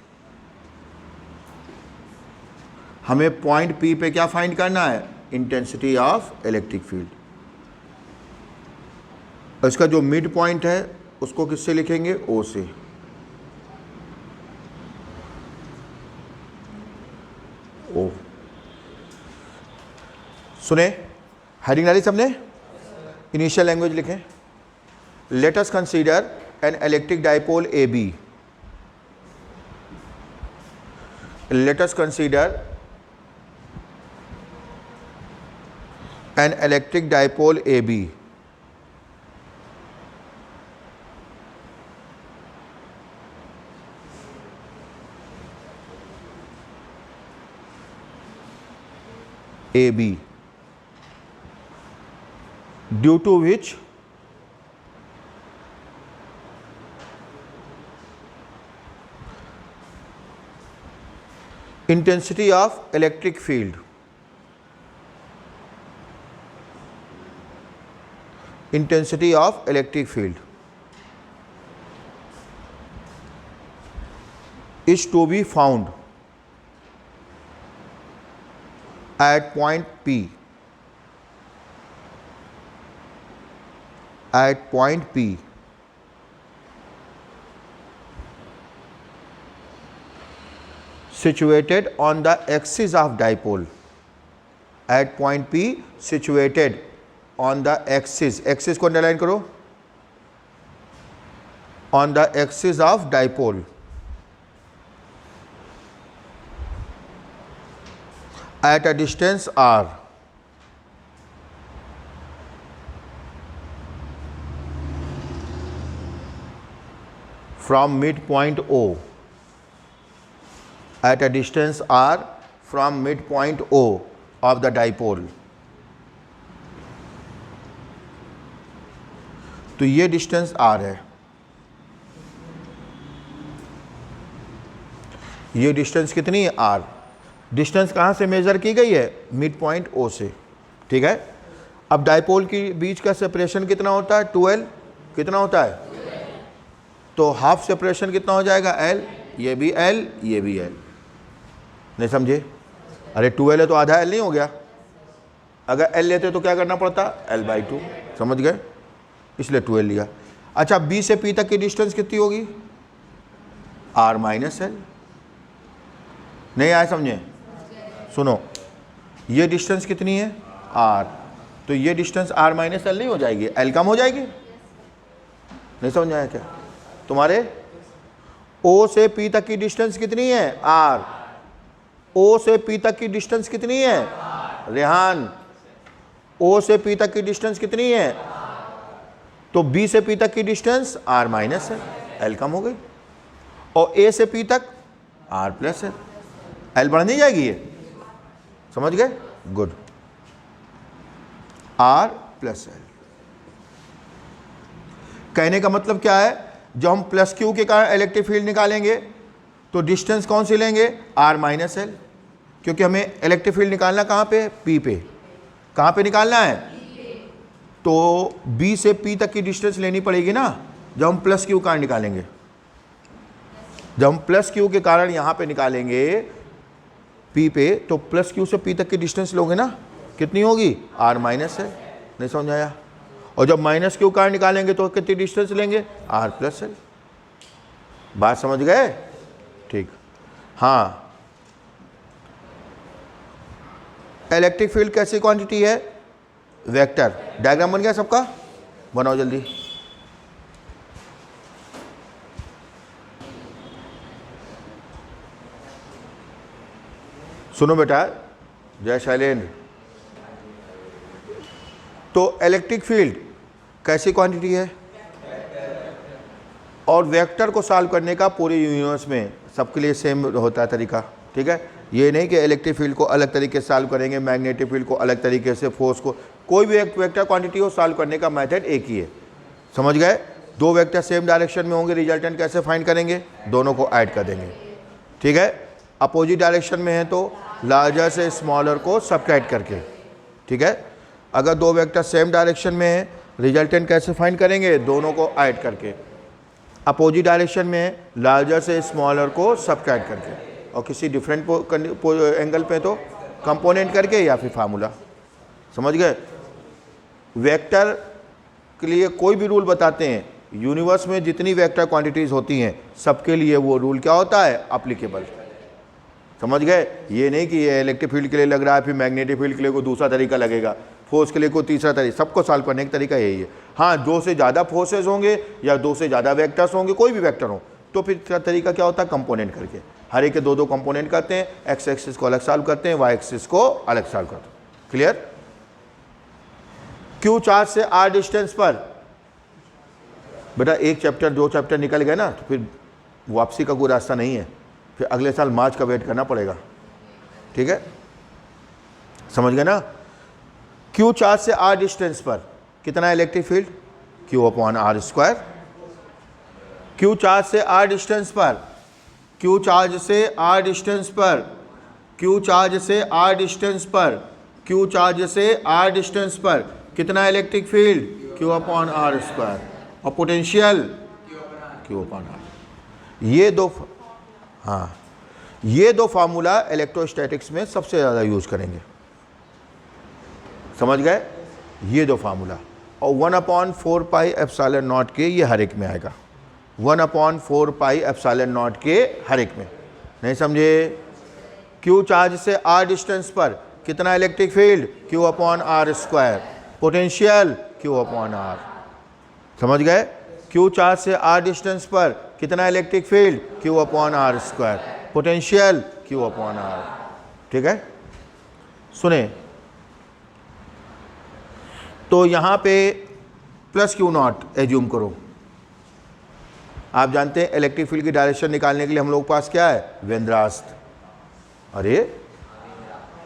हमें पॉइंट पी पे क्या फाइंड करना है? Intensity of electric field. इसका जो मिड पॉइंट है उसको किससे लिखेंगे? ओ से। ओ सुने, हेडिंग डाली सबने? इनिशियल लैंग्वेज लिखें। Let us consider an electric dipole AB. Let us consider an electric dipole AB. AB, due to which intensity of electric field is to be found at point P, situated on the axis of dipole. At point P situated on the axis को अंडरलाइन करो, on the axis of dipole at a distance r from midpoint O, at a distance r from midpoint O of the dipole. तो ये डिस्टेंस r है, ये डिस्टेंस कितनी है? r। डिस्टेंस कहाँ से मेजर की गई है? मिड पॉइंट O से, ठीक है। अब डाइपोल के बीच का सेपरेशन कितना होता है? 12। कितना होता है? तो हाफ सेपरेशन कितना हो जाएगा? L। ये भी L, ये भी L। नहीं समझे? अरे 12 है तो आधा L नहीं हो गया? अगर L लेते तो क्या करना पड़ता? L/2। समझ गए? इसलिए 12 लिया। अच्छा, B से P तक की डिस्टेंस कितनी होगी? R minus L। नहीं आया समझे? सुनो, ये डिस्टेंस कितनी है? R। तो ये डिस्टेंस R माइनस L नहीं हो जाएगी? L कम हो जाएगी? नहीं समझ आया क्या? तुम्हारे O से P तक की डिस्टेंस कितनी है? R। ओ से पी तक की डिस्टेंस कितनी है रेहान? ओ से पी तक की डिस्टेंस कितनी है? तो बी से पी तक की डिस्टेंस आर माइनस है, एल कम हो गई। और ए से पी तक आर प्लस है, एल बढ़ नहीं जाएगी ये, समझ गए? गुड। R plus L. कहने का मतलब क्या है, जब हम प्लस क्यू के कारण इलेक्ट्रिक फील्ड निकालेंगे तो डिस्टेंस कौन सी लेंगे? आर माइनस एल, क्योंकि हमें इलेक्ट्रिक फील्ड निकालना कहाँ पे? पी पे। कहाँ पे निकालना है? तो बी से पी तक की डिस्टेंस लेनी पड़ेगी ना जब हम प्लस क्यू कारण निकालेंगे। जब हम प्लस क्यू के कारण यहाँ पे निकालेंगे पी पे, तो प्लस क्यू से पी तक की डिस्टेंस लोगे ना, कितनी होगी? R minus L. नहीं समझ आया? और जब माइनस क्यू कारण निकालेंगे तो कितनी डिस्टेंस लेंगे? R plus L. बात समझ गए? ठीक। हाँ, इलेक्ट्रिक फील्ड कैसी क्वांटिटी है? वेक्टर। डायग्राम बन गया सबका? बनाओ जल्दी। सुनो बेटा, जय शैलेंद्र। तो इलेक्ट्रिक फील्ड कैसी क्वांटिटी है? और वेक्टर को सॉल्व करने का पूरे यूनिवर्स में सबके लिए सेम होता है तरीका, ठीक है? ये नहीं कि इलेक्ट्रिक फील्ड को अलग तरीके से सॉल्व करेंगे, मैग्नेटिक फील्ड को अलग तरीके से, फोर्स को, कोई भी एक वेक्टर क्वांटिटी हो सॉल्व करने का मेथड एक ही है। समझ गए? दो वेक्टर सेम डायरेक्शन में होंगे, रिजल्टेंट कैसे फाइंड करेंगे? दोनों को ऐड कर देंगे, ठीक है? अपोजिट डायरेक्शन में है तो लार्जर से स्मॉलर को सबट्रैक्ट करके, ठीक है? अगर दो वेक्टर सेम डायरेक्शन में है, रिजल्टेंट कैसे फाइंड करेंगे? दोनों को ऐड करके। अपोजिट डायरेक्शन में है, लार्जर से स्मॉलर को सबट्रैक्ट करके, और किसी डिफरेंट एंगल पे तो कंपोनेंट करके या फिर फार्मूला। समझ गए? वेक्टर के लिए कोई भी रूल बताते हैं, यूनिवर्स में जितनी वेक्टर क्वांटिटीज होती हैं सबके लिए वो रूल क्या होता है? एप्लीकेबल। समझ गए? ये नहीं कि ये इलेक्ट्रिक फील्ड के लिए लग रहा है, फिर मैग्नेटिक फील्ड के लिए कोई दूसरा तरीका लगेगा, फोर्स के लिए कोई तीसरा तरीका। सबको सॉल्व करने का तरीका यही है। हाँ, दो से ज़्यादा फोर्सेज होंगे या दो से ज़्यादा वेक्टर्स होंगे, कोई भी वेक्टर हो, तो फिर तरीका क्या होता है? कंपोनेंट करके। हर एक के दो दो कंपोनेंट करते हैं, एक्स एक्सिस को अलग सॉल्व करते हैं, वाई एक्सिस को अलग सॉल्व करते हैं। क्लियर? क्यू चार्ज से आर डिस्टेंस पर बेटा एक चैप्टर दो चैप्टर निकल गए ना तो फिर वापसी का कोई रास्ता नहीं है, फिर अगले साल मार्च का वेट करना पड़ेगा, ठीक है? समझ गए ना? क्यू चार्ज से आर डिस्टेंस पर कितना electric field? Q upon R square. Q charge से आर डिस्टेंस पर, क्यू चार्ज से आर डिस्टेंस पर, क्यू चार्ज से आर डिस्टेंस पर, क्यू चार्ज से आर डिस्टेंस पर कितना electric field? Q upon R square. और पोटेंशियल क्यू अपॉन आर। ये दो, हाँ, ये दो फार्मूला इलेक्ट्रोस्टैटिक्स में सबसे ज़्यादा यूज करेंगे। समझ गए? ये दो फार्मूला। और 1/4 पाई एप्सिलॉन नॉट के ये हर एक में आएगा। 1/4 पाई एप्सिलॉन नॉट के हर एक में। नहीं समझे? क्यू चार्ज से आर डिस्टेंस पर कितना electric field? Q upon R square. Potential Q upon R. समझ गए? क्यू चार्ज से आर डिस्टेंस पर कितना electric field? Q upon R square. Potential Q upon R. ठीक है? सुने, तो यहां पे प्लस क्यू नॉट एज्यूम करो। आप जानते हैं इलेक्ट्रिक फील्ड की डायरेक्शन निकालने के लिए हम लोग के पास क्या है? वेंद्रास्त। अरे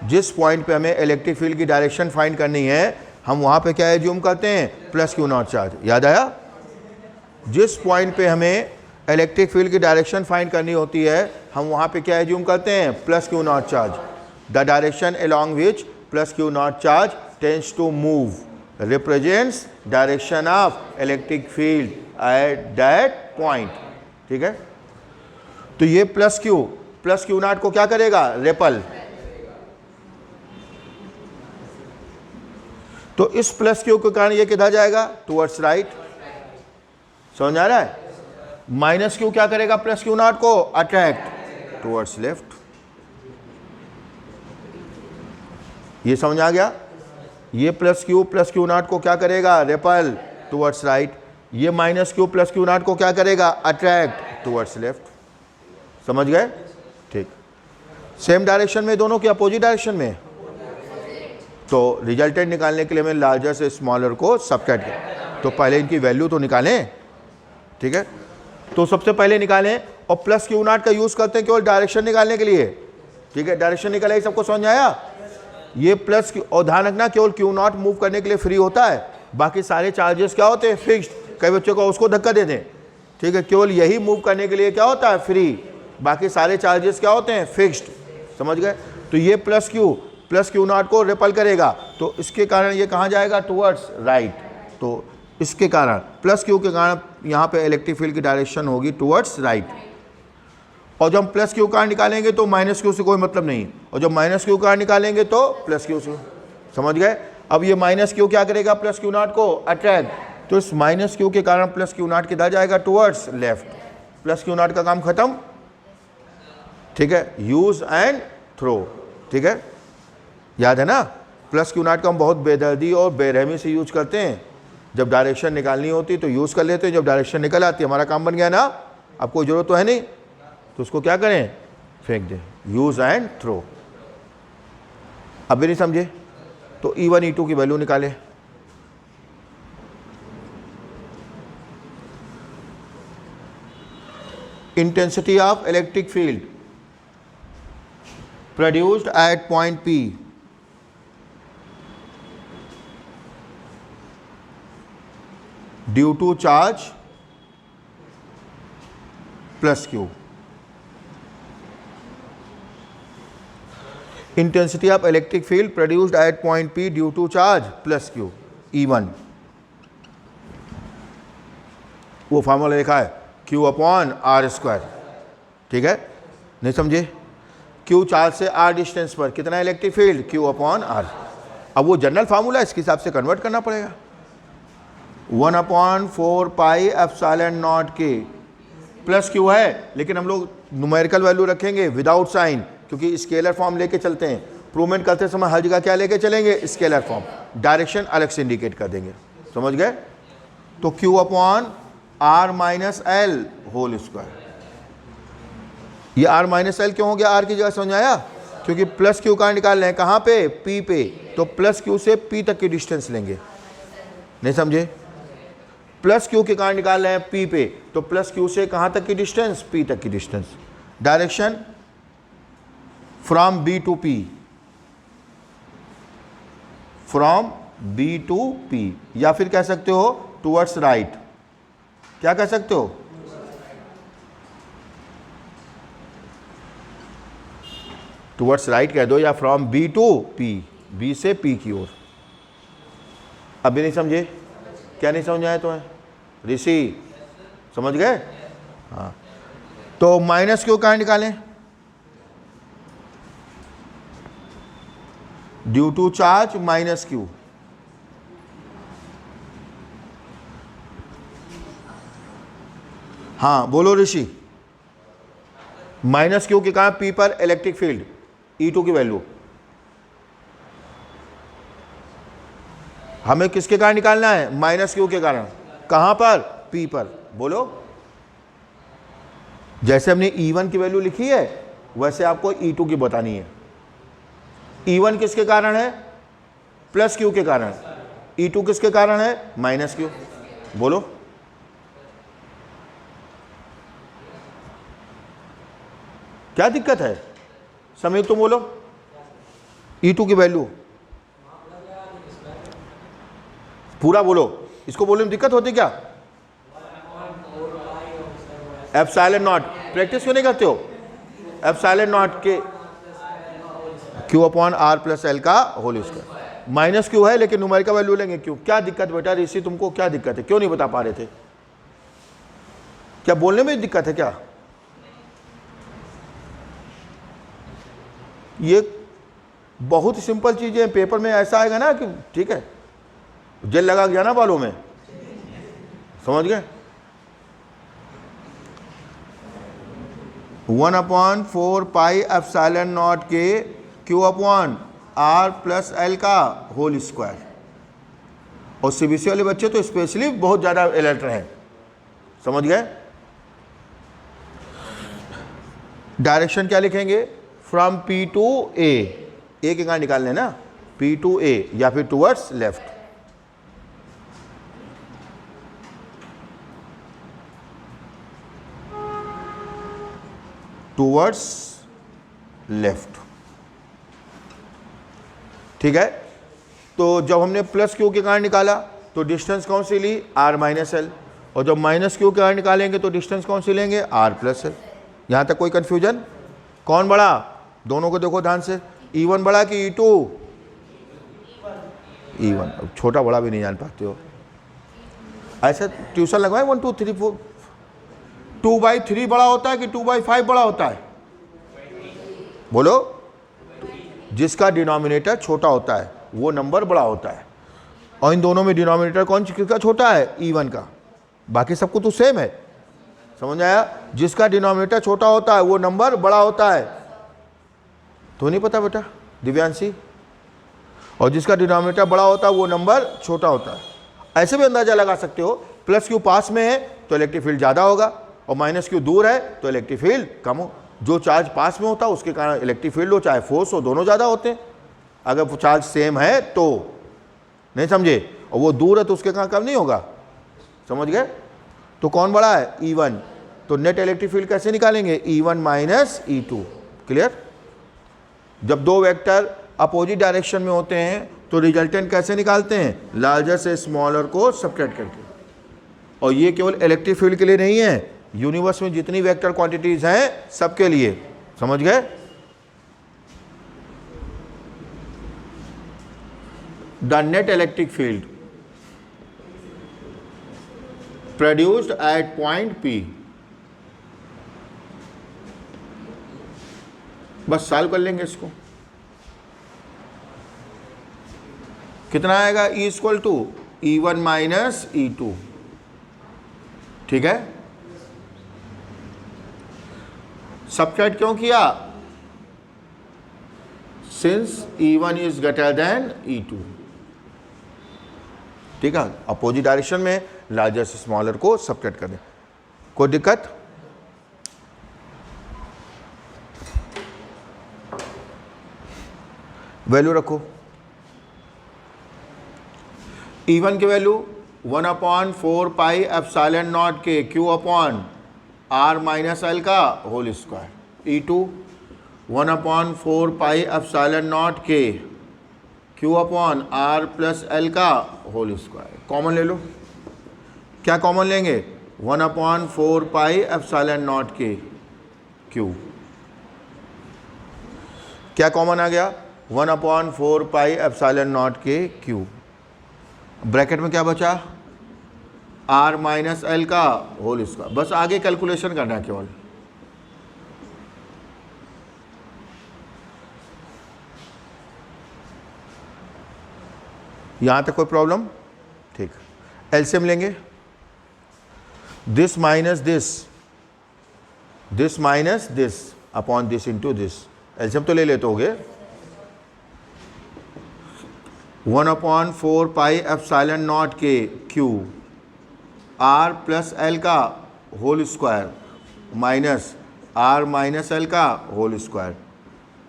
जिस पॉइंट पे हमें इलेक्ट्रिक फील्ड की डायरेक्शन फाइंड करनी है हम वहां पे क्या एज्यूम करते हैं? Plus Q not charge. याद आया? जिस पॉइंट पे हमें इलेक्ट्रिक फील्ड की डायरेक्शन फाइंड करनी होती है हम वहां पे क्या एज्यूम करते हैं? Plus Q not charge. The direction along which plus Q not charge tends to move represents direction of electric field at that point. ठीक है? तो ये प्लस क्यू नॉट को क्या करेगा? रेपल। तो इस प्लस क्यू के कारण ये किधर जाएगा? Towards right. समझ आ रहा है? माइनस क्यू क्या करेगा? प्लस क्यू नॉट को अट्रैक्ट टुवर्ड्स लेफ्ट। ये समझ आ गया? ये प्लस क्यू नॉट को क्या करेगा? Repel towards right. ये minus q plus Q naught को क्या करेगा? Attract towards left. समझ गए? ठीक। सेम डायरेक्शन में दोनों के अपोजिट डायरेक्शन में, तो रिजल्टेंट निकालने के लिए हमें लार्जर से स्मॉलर को सबट्रैक्ट करें। तो पहले इनकी वैल्यू तो निकालें, ठीक है। तो सबसे पहले निकालें और प्लस क्यू नॉट का यूज़ करते हैं केवल डायरेक्शन निकालने के लिए, ठीक है। डायरेक्शन निकाले, सबको समझ में आया। ये प्लस क्यू, और ध्यान रखना केवल क्यू नॉट मूव करने के लिए फ्री होता है, बाकी सारे चार्जेस क्या होते हैं, फिक्स्ड। कई बच्चों को उसको धक्का दे दें, ठीक है। केवल यही मूव करने के लिए क्या होता है, फ्री, बाकी सारे चार्जेस क्या होते हैं, फिक्स्ड। समझ गए। तो ये प्लस क्यू नॉट को रिपल करेगा, तो इसके कारण ये कहाँ जाएगा, टुवर्ड्स राइट। तो इसके कारण प्लस क्यू के कारण यहाँ पे इलेक्ट्रिक फील्ड की डायरेक्शन होगी टुवर्ड्स राइट। और जब हम प्लस क्यू कार निकालेंगे तो माइनस क्यू से कोई मतलब नहीं, और जब माइनस क्यू कार निकालेंगे तो प्लस क्यू से। समझ गए। अब ये माइनस क्यू क्या करेगा, प्लस क्यू नॉट को अट्रैक्ट, तो इस माइनस क्यू के कारण प्लस क्यू नॉट किधर जाएगा, towards left. Plus Q not का काम खत्म, ठीक है। यूज एंड थ्रो, ठीक है, याद है ना। प्लस क्यू नॉट का हम बहुत बेदर्दी और बेरहमी से यूज करते हैं। जब डायरेक्शन निकालनी होती तो यूज़ कर लेते हैं, जब डायरेक्शन निकल आती है हमारा काम बन गया ना, अब कोई ज़रूरत तो है नहीं, तो उसको क्या करें, फेंक दें। Use and throw. अब भी नहीं समझे, तो E1 E2 की वैल्यू निकालें। Intensity of electric field produced at point P due to charge plus Q. Intensity of electric field produced at point P due to charge plus Q, E1। वो फार्मूला लिखा है Q/R², ठीक है। नहीं समझे। Q चार्ज से R डिस्टेंस पर कितना इलेक्ट्रिक फील्ड, Q/R। अब वो जनरल फार्मूला इसके हिसाब से कन्वर्ट करना पड़ेगा। 1/4 पाई एप्सिलॉन नॉट के प्लस क्यू है, लेकिन हम लोग न्यूमेरिकल वैल्यू रखेंगे विदाउट साइन, क्योंकि स्केलर फॉर्म लेके चलते हैं। प्रूवमेंट करते समय हर जगह क्या लेके चलेंगे, स्केलर फॉर्म, डायरेक्शन अलग से इंडिकेट कर देंगे। समझ गए। तो Q/R-L होल स्क्वायर। ये R-L क्यों हो गया, R की जगह, समझ आया। क्योंकि प्लस क्यू का निकाल रहे हैं कहाँ पे, P पे, तो प्लस क्यू से P तक की डिस्टेंस लेंगे। नहीं समझे। प्लस क्यू के कारण निकाल रहे हैं P पे, तो प्लस क्यू से कहाँ तक की डिस्टेंस, P तक की distance. Direction from B to P, from B to P, या फिर कह सकते हो टुवर्ड्स राइट। क्या कह सकते हो, टुवर्ड्स राइट कह दो, या from B to P, B से P की ओर। अभी नहीं समझे, क्या नहीं समझ आया तो है ऋषि, समझ गए। हाँ, तो माइनस क्यू कहाँ निकालें, due to charge minus Q. हाँ बोलो ऋषि। माइनस क्यू के कारण P पर इलेक्ट्रिक फील्ड E2 की वैल्यू हमें किसके कारण निकालना है, माइनस क्यू के कारण। कहां पर, P पर। बोलो। जैसे हमने E1 की वैल्यू लिखी है वैसे आपको E2 की बतानी है। E1 किसके कारण है, प्लस क्यू के कारण। E2 किसके कारण है, माइनस क्यू। बोलो। क्या दिक्कत है, संयुक्त तुम बोलो। E2 की वैल्यू पूरा बोलो, इसको बोलने में दिक्कत होती क्या, एप्सिलॉन नॉट। प्रैक्टिस क्यों नहीं करते हो, एप्सिलॉन नॉट के Q/R+L का होल स्क्वायर। माइनस क्यू है लेकिन न्यूमेरिकल वैल्यू लेंगे क्यों। क्या दिक्कत बेटा ऋषि, तुमको क्या दिक्कत है, क्यों नहीं बता पा रहे थे, क्या बोलने में दिक्कत है क्या। ये बहुत ही सिंपल चीजें हैं, पेपर में ऐसा आएगा ना कि ठीक है जेल लगा गया ना बालों में, समझ गए। 1/4 पाई एप्सिलॉन नॉट के Q/R+L का होल स्क्वायर। और सीबीएसई वाले बच्चे तो स्पेशली बहुत ज़्यादा अलर्ट रहे, समझ गए। डायरेक्शन क्या लिखेंगे, फ्रॉम P टू A, ए के कहाँ निकालने ना, P टू A या फिर टूवर्ड्स लेफ्ट। टूवर्ड्स लेफ्ट, ठीक है। तो जब हमने प्लस क्यू के कारण निकाला तो डिस्टेंस कौन सी ली, R माइनस एल, और जब माइनस क्यू के कारण निकालेंगे तो डिस्टेंस कौन सी लेंगे, R प्लस एल। यहाँ तक कोई कन्फ्यूजन? कौन बड़ा, दोनों को देखो ध्यान से, E1 बड़ा कि E2? E1। अब छोटा बड़ा भी नहीं जान पाते हो, ऐसा ट्यूशन लगवाए 1 2 3 4। 2/3 बड़ा होता है कि 2/5 बड़ा होता है? बोलो, जिसका डिनोमिनेटर छोटा होता है वो नंबर बड़ा होता है। और इन दोनों में डिनोमिनेटर कौन किसका छोटा है, E1 का। बाकी सबको तो सेम है, समझ आया? जिसका डिनोमिनेटर छोटा होता है वो नंबर बड़ा होता है। तो नहीं पता बेटा दिव्यांशी? और जिसका डिनोमिनेटर बड़ा होता है वो नंबर छोटा होता है। ऐसे भी अंदाजा लगा सकते हो, प्लस क्यू पास में है तो इलेक्ट्रिक फील्ड ज़्यादा होगा, और माइनस क्यू दूर है तो इलेक्ट्रिक फील्ड कम हो। जो चार्ज पास में होता है उसके कारण इलेक्ट्रिक फील्ड हो चाहे फोर्स हो, दोनों ज़्यादा होते हैं। अगर चार्ज सेम है तो, नहीं समझे, और वो दूर है तो उसके कारण कम नहीं होगा, समझ गए? तो कौन बड़ा है, E1। तो नेट इलेक्ट्रिक फील्ड कैसे निकालेंगे, E1 माइनस E2। क्लियर? जब दो वेक्टर अपोजिट डायरेक्शन में होते हैं तो रिजल्टेंट कैसे निकालते हैं, लार्जर से स्मॉलर को सब्ट्रैक्ट करके। और ये केवल इलेक्ट्रिक फील्ड के लिए नहीं है, यूनिवर्स में जितनी वेक्टर क्वांटिटीज हैं सबके लिए, समझ गए? The net electric field produced at point P, बस सॉल्व कर लेंगे इसको। कितना आएगा, E equal to E1 minus E2, ठीक है। सब्ट्रैक्ट क्यों किया, since E1 is greater than E2, ठीक है। अपोजिट डायरेक्शन में लार्जर से स्मॉलर को सब्ट्रैक्ट करें। कोई दिक्कत? वैल्यू रखो। E1 की वैल्यू 1/4 पाई एप्सिलॉन नॉट के Q upon R minus L का whole square. E2 1/4 pi epsilon not के Q upon R plus L का होल स्क्वायर। कॉमन ले लो, क्या कॉमन लेंगे, 1/4 पाई एप्सिलॉन नॉट के Q, क्या कॉमन आ गया, 1/4 पाई एप्सिलॉन नॉट के Q। ब्रैकेट में क्या बचा, R माइनस एल का होल स्क्वायर। बस आगे कैलकुलेशन करना है केवल। यहां तक कोई प्रॉब्लम? ठीक। एलसीएम लेंगे, this minus this, this minus this upon this into this. LCM तो ले लेते होगे। 1/4 पाई एप्सिलॉन नॉट के Q R प्लस एल का whole square minus R minus L का whole square,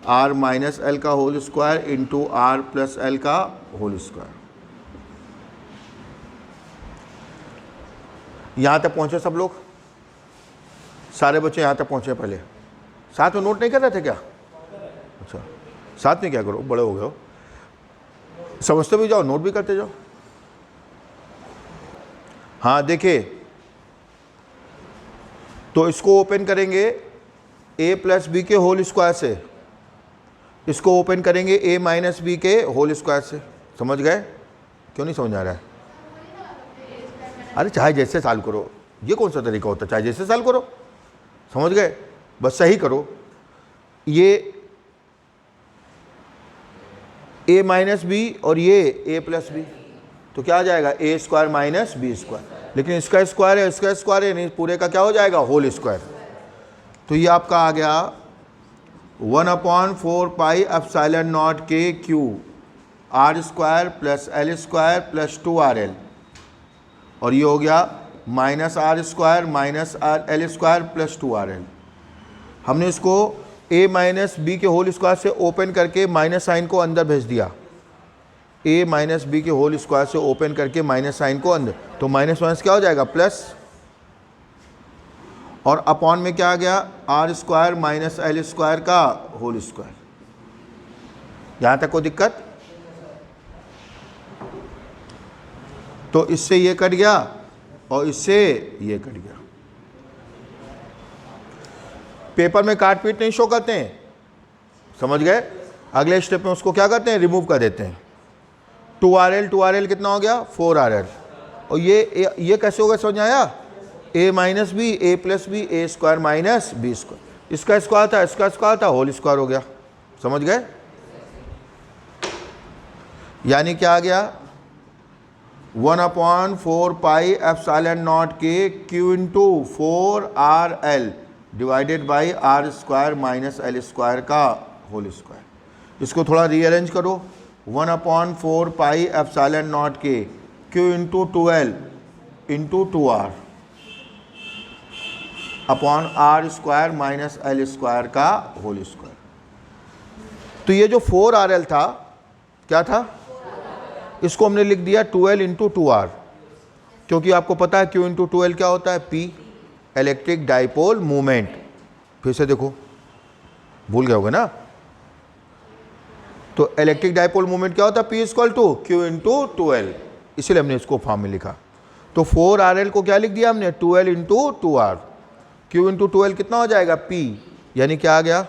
R minus L का whole square into R plus L का होल स्क्वायर। यहाँ तक पहुँचे सब लोग? सारे बच्चे यहाँ तक पहुँचे? पहले साथ में नोट नहीं कर रहे थे क्या? अच्छा, साथ में क्या करो, बड़े हो गए हो, समझते भी जाओ, नोट भी करते जाओ। हाँ देखिए, तो इसको ओपन करेंगे a प्लस बी के होल स्क्वायर से, इसको ओपन करेंगे a माइनस बी के होल स्क्वायर से। समझ गए? क्यों नहीं समझ आ रहा है? अरे चाहे जैसे सॉल्व करो, ये कौन सा तरीका होता है, चाहे जैसे सॉल्व करो, समझ गए? बस सही करो। ये a माइनस बी और ये a प्लस बी, तो क्या आ जाएगा, a square minus B square. लेकिन इसका स्क्वायर है, इसका स्क्वायर है, नहीं, पूरे का क्या हो जाएगा, होल स्क्वायर। तो ये आपका आ गया 1/4 पाई एप्सिलॉन नॉट के Q R square plus L square plus 2RL, और ये हो गया minus R square minus L square plus 2RL। हमने इसको a माइनस बी के होल स्क्वायर से ओपन करके माइनस साइन को अंदर भेज दिया, a माइनस बी के होल स्क्वायर से ओपन करके माइनस साइन को अंदर, तो माइनस माइनस क्या हो जाएगा प्लस, और अपॉन में क्या आ गया R square minus L square का होल स्क्वायर। यहां तक कोई दिक्कत? तो इससे ये कट गया और इससे ये कट गया। पेपर में काट पीट नहीं शो करते हैं, समझ गए? अगले स्टेप में उसको क्या करते हैं, रिमूव कर देते हैं। 2RL कितना हो गया 4RL, और ये कैसे होगा समझ आया? a minus B A plus B A square minus B square, इसका स्क्वायर था इसका स्क्वायर था होल स्क्वायर हो गया, समझ गए? यानी क्या आ गया 1/4 पाई एप्सिलॉन नॉट के Q into 4RL divided by R square minus L square का होल स्क्वायर। इसको थोड़ा रीअरेंज करो, 1/4 पाई एप्सिलॉन नॉट के Q into 12 into 2R upon R square minus L square का होल स्क्वायर। तो ये जो 4RL था क्या था, इसको हमने लिख दिया 12 इंटू 2R, क्योंकि आपको पता है Q इंटू 12 क्या होता है, P इलेक्ट्रिक डाइपोल मूवमेंट। फिर से देखो, भूल गए होगे ना? तो इलेक्ट्रिक डाइपोल मूवमेंट क्या होता है, P equal to Q into 12, इसलिए हमने इसको फॉर्म में लिखा। तो 4RL को क्या लिख दिया हमने 12 इंटू 2R, Q इंटू 12 कितना हो जाएगा P, यानी क्या आ गया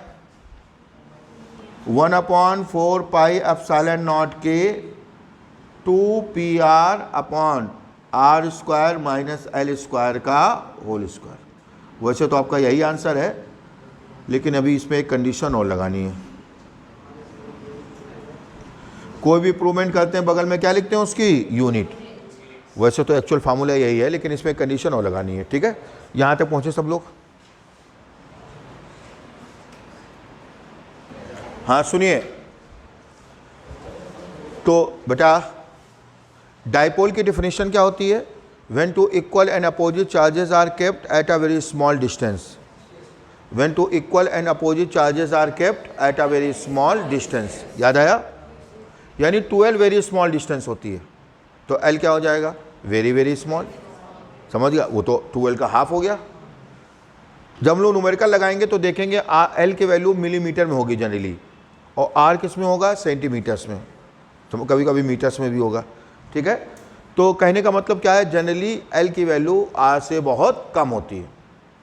1/4 पाई एप्सिलॉन नॉट के 2PR upon R square minus L square का होल स्क्वायर। वैसे तो आपका यही आंसर है, लेकिन अभी इसमें एक कंडीशन और लगानी है। कोई भी प्रूवमेंट करते हैं बगल में क्या लिखते हैं उसकी यूनिट, वैसे तो एक्चुअल फार्मूला यही है, लेकिन इसमें कंडीशन और लगानी है। ठीक है, यहां तक पहुंचे सब लोग? हाँ सुनिए, तो बेटा डाइपोल की डेफिनेशन क्या होती है, when two equal and opposite charges are kept at a very small distance, when two equal and opposite charges are kept at a very small distance. याद आया? यानी 12 वेरी स्मॉल डिस्टेंस होती है, तो L क्या हो जाएगा वेरी वेरी स्मॉल, समझ गया? वो तो 12 का हाफ हो गया। जब हम लोग न्यूमेरिकल लगाएंगे तो देखेंगे L की वैल्यू मिलीमीटर में होगी जनरली, और R किस में होगा, सेंटीमीटर्स में, तो कभी कभी मीटर्स में भी होगा। ठीक है, तो कहने का मतलब क्या है, जनरली L की वैल्यू R से बहुत कम होती है।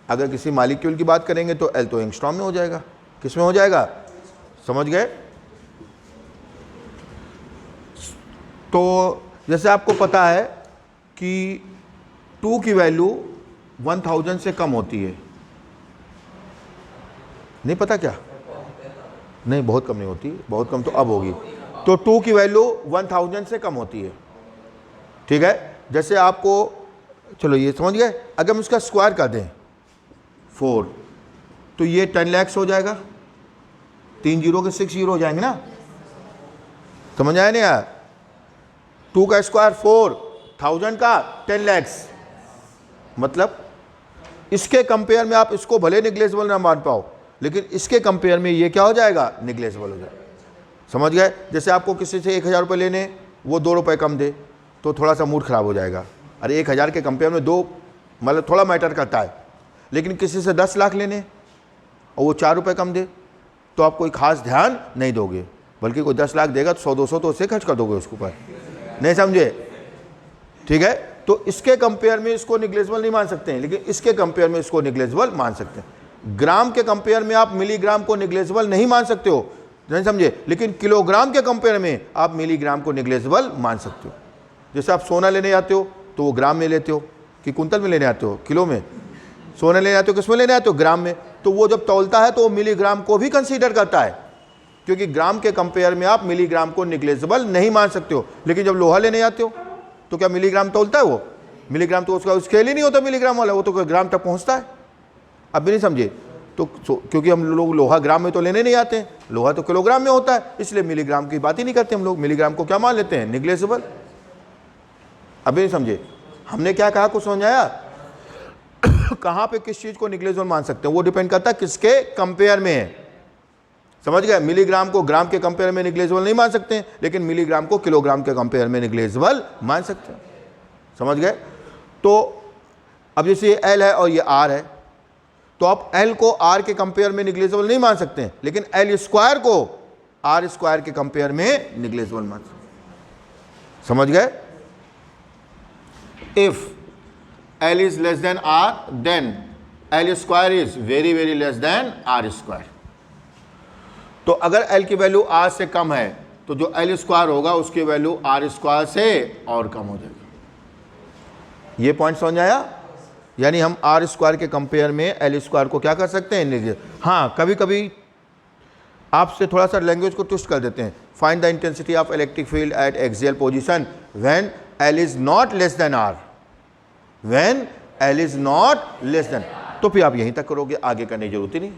अगर किसी मालिक्यूल की बात करेंगे तो L तो एंगस्ट्रॉम में हो जाएगा, किस में हो जाएगा, समझ गए? तो जैसे आपको पता है कि 2 की वैल्यू 1000 से कम होती है, नहीं पता क्या? नहीं, बहुत कम नहीं होती, बहुत कम तो अब होगी। तो 2 की वैल्यू 1000 से कम होती है। ठीक है, जैसे आपको, चलो ये समझ गए, अगर हम इसका स्क्वायर कर दें 4, तो ये 10 लाख हो जाएगा, 3 जीरो के 6 जीरो हो जाएंगे ना, समझ आया नहीं यार? 2 का स्क्वायर 4000 का 10 लाख, मतलब इसके कंपेयर में आप इसको भले निग्लेजिबल ना मान पाओ, लेकिन इसके कंपेयर में ये क्या हो जाएगा, निग्लेजिबल हो जाएगा। समझ गए? जैसे आपको किसी से 1000 रुपये लेने, वो 2 रुपये कम दे, तो थोड़ा सा मूड खराब हो जाएगा। अरे 1000 के कंपेयर में 2 मतलब थोड़ा मैटर करता है, लेकिन किसी से 10 लाख लेने और वो 4 रुपये कम दे, तो आप कोई खास ध्यान नहीं दोगे, बल्कि कोई 10 लाख देगा तो 100-200 तो उससे खर्च कर दोगे उसके ऊपर, नहीं समझे? ठीक है, तो इसके कंपेयर में इसको निग्लेजिबल नहीं मान सकते हैं, लेकिन इसके कंपेयर में इसको निग्लेजिबल मान सकते हैं। ग्राम के कंपेयर में आप मिलीग्राम को निग्लेजिबल नहीं मान सकते हो, नहीं समझे? लेकिन किलोग्राम के कंपेयर में आप मिलीग्राम को निग्लेजिबल मान सकते हो। जैसे आप सोना लेने जाते हो तो वो ग्राम में लेते हो कि कुंतल में लेने आते हो, किलो में? सोना लेने आते हो किस में लेने आते हो, ग्राम में। तो वो जब तौलता है तो वो मिलीग्राम को भी कंसीडर करता है, क्योंकि ग्राम के कंपेयर में आप मिलीग्राम को निग्लेजिबल नहीं मान सकते हो। लेकिन जब लोहा लेने जाते हो तो क्या मिलीग्राम तौलता है? वो मिलीग्राम तो उसका स्केल ही नहीं होता मिलीग्राम वाला, वो तो ग्राम तक पहुंचता है। अब भी नहीं समझे? तो क्योंकि हम लोग लोहा ग्राम में तो लेने नहीं आते हैं, लोहा तो किलोग्राम में होता है, इसलिए मिलीग्राम की बात ही नहीं करते हम लोग। मिलीग्राम को क्या मान लेते हैं, निग्लेजिबल। अभी नहीं समझे? हमने क्या कहा, कुछ समझाया? कहाँ पे किस चीज़ को निग्लेजिबल मान सकते हैं, वो डिपेंड करता है किसके कंपेयर में है। समझ गए? मिलीग्राम को ग्राम के कंपेयर में निग्लेजिबल नहीं मान सकते हैं, लेकिन मिलीग्राम को किलोग्राम के कंपेयर में निग्लेजिबल मान सकते हैं। समझ गए? तो अब जैसे ये L है और ये R है, तो आप L को R के कंपेयर में निग्लेजिबल नहीं मान सकते हैं, लेकिन L स्क्वायर को R स्क्वायर के कंपेयर में निग्लेजिबल मान सकते हैं। समझ गए? If L is less than R, then L square is very very less than R square. तो अगर L की वैल्यू R से कम है तो जो L स्क्वायर होगा उसकी वैल्यू R स्क्वायर से और कम हो जाएगी। ये पॉइंट समझ आया? यानी हम R स्क्वायर के कंपेयर में L स्क्वायर को क्या कर सकते हैं? हाँ, कभी कभी आपसे थोड़ा सा लैंग्वेज को ट्विस्ट कर देते हैं। Find the intensity of electric field eight axial position when L is not less than R, when L is not less than. तो फिर आप यहीं तक करोगे, आगे करने की जरूरत ही नहीं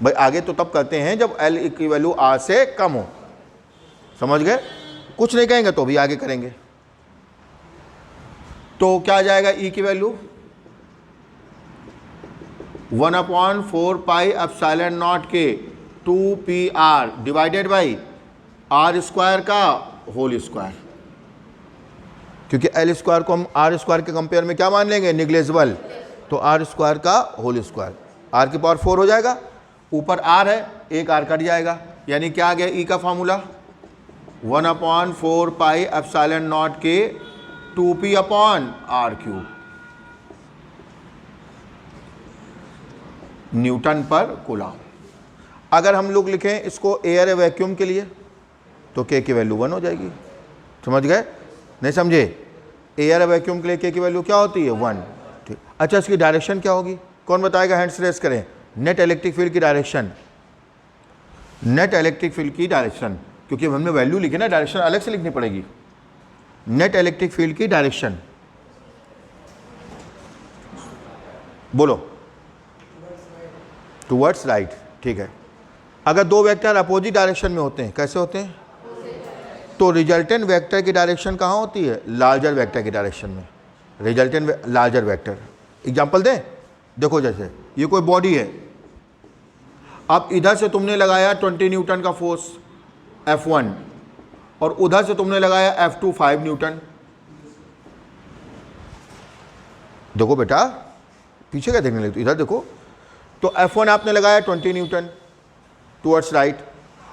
भाई। आगे तो तब करते हैं जब L की वैल्यू R से कम हो। समझ गए? कुछ नहीं कहेंगे तो भी आगे करेंगे। तो क्या आ जाएगा? E की वैल्यू 1/4 पाई एप्सिलॉन नॉट के 2PR divided by R square का होल स्क्वायर, क्योंकि L स्क्वायर को हम R स्क्वायर के कंपेयर में क्या मान लेंगे? निग्लेजिबल। तो R स्क्वायर का होल स्क्वायर, R की पावर 4 हो जाएगा। ऊपर R है, एक R कट जाएगा, यानी क्या आ गया E का फार्मूला? 1/4 पाई एप्सिलॉन नॉट के 2P upon R cube Newton पर कूलम। अगर हम लोग लिखें इसको एयर या वैक्यूम के लिए तो K की वैल्यू 1 हो जाएगी। समझ गए? नहीं समझे? एयर या वैक्यूम के लिए K की वैल्यू क्या होती है? 1। ठीक। अच्छा, इसकी डायरेक्शन क्या होगी? कौन बताएगा? हैंड्स रेज करें। नेट इलेक्ट्रिक फील्ड की डायरेक्शन, नेट इलेक्ट्रिक फील्ड की डायरेक्शन, क्योंकि हमने वैल्यू लिखी ना, डायरेक्शन अलग से लिखनी पड़ेगी। नेट इलेक्ट्रिक फील्ड की डायरेक्शन बोलो। Towards right. ठीक है। अगर दो वेक्टर अपोजिट डायरेक्शन में होते हैं, कैसे होते हैं? तो रिजल्टेंट वेक्टर की डायरेक्शन कहाँ होती है? लार्जर वेक्टर की डायरेक्शन में। Resultant larger vector. एग्जांपल दें? देखो, जैसे ये कोई बॉडी है, अब इधर से तुमने लगाया 20 न्यूटन का फोर्स F1 और उधर से तुमने लगाया F2 5 न्यूटन। देखो बेटा, पीछे क्या देखने लगे? इधर देखो। तो F1 आपने लगाया 20 न्यूटन टुवर्ड्स राइट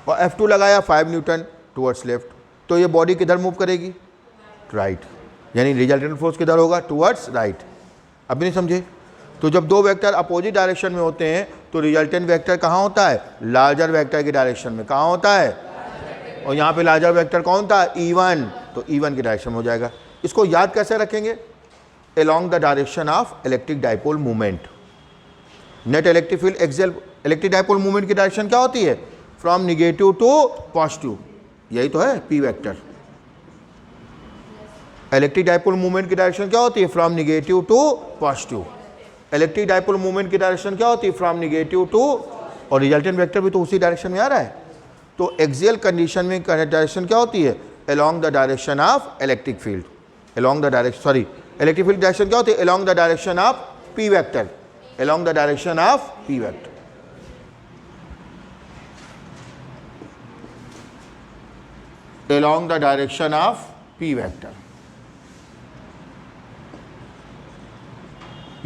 और F2 लगाया 5 न्यूटन टुवर्ड्स लेफ्ट। तो ये बॉडी किधर मूव करेगी? राइट। यानी रिजल्टेंट फोर्स किधर होगा? Towards right. अभी नहीं समझे? तो जब दो वेक्टर अपोजिट डायरेक्शन में होते हैं तो रिजल्टेंट वेक्टर कहाँ होता है? लार्जर वेक्टर की डायरेक्शन में। कहाँ होता है? और यहाँ पे लार्जर वेक्टर कौन था? E1। तो E1 की डायरेक्शन में हो जाएगा। इसको याद कैसे रखेंगे? Along the direction of electric dipole movement. Net electric field axial electric dipole movement की डायरेक्शन क्या होती है? From negative to positive. यही तो है P vector. Electric dipole movement की डायरेक्शन क्या होती है? From negative to positive. Electric dipole movement की डायरेक्शन क्या होती है? फ्रॉम निगेटिव टू, और रिजल्टेंट वेक्टर भी तो उसी डायरेक्शन में आ रहा है। तो एक्सियल कंडीशन में डायरेक्शन क्या होती है? Along the direction of electric field. Along the direction, sorry, electric field direction क्या होती है? Along the direction of P vector. Along the direction of P vector. along the direction of P vector.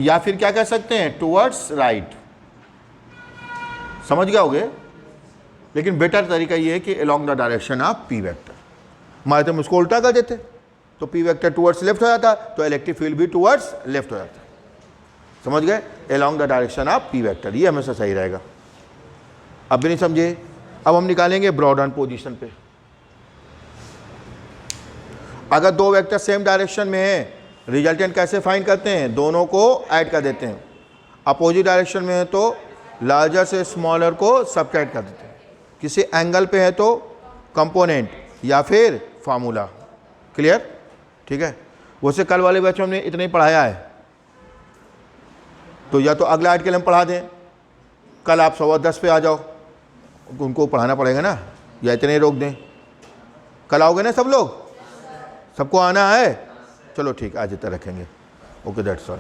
या फिर क्या कह सकते हैं? Towards right. समझ गए होगे? लेकिन बेटर तरीका ये है कि along the direction of P vector. हमारे तो इसको उल्टा कर देते तो P वेक्टर टुवर्ड्स लेफ्ट हो जाता, तो इलेक्ट्रिक फील्ड भी टुवर्ड्स लेफ्ट हो जाता। समझ गए? along the direction of P vector, ये हमेशा सही रहेगा। अब भी नहीं समझे? अब हम निकालेंगे ब्रॉडन पोजीशन पे। अगर दो वेक्टर सेम डायरेक्शन में है, रिजल्टेंट कैसे फाइंड करते हैं? दोनों को ऐड कर देते हैं। अपोजिट डायरेक्शन में है तो लार्जर से स्मॉलर को सबट्रैक्ट कर देते हैं। किसी एंगल पे है तो कंपोनेंट या फिर फार्मूला। क्लियर? ठीक है। वैसे कल वाले बैच में हमने इतना ही पढ़ाया है, तो या तो अगला आर्टिकल हम पढ़ा दें, कल आप 10:15 पे आ जाओ, उनको पढ़ाना पड़ेगा ना, या इतने ही रोक दें। कल आओगे ना सब लोग? सबको आना है? चलो ठीक, आज इतना रखेंगे। Okay, that's all.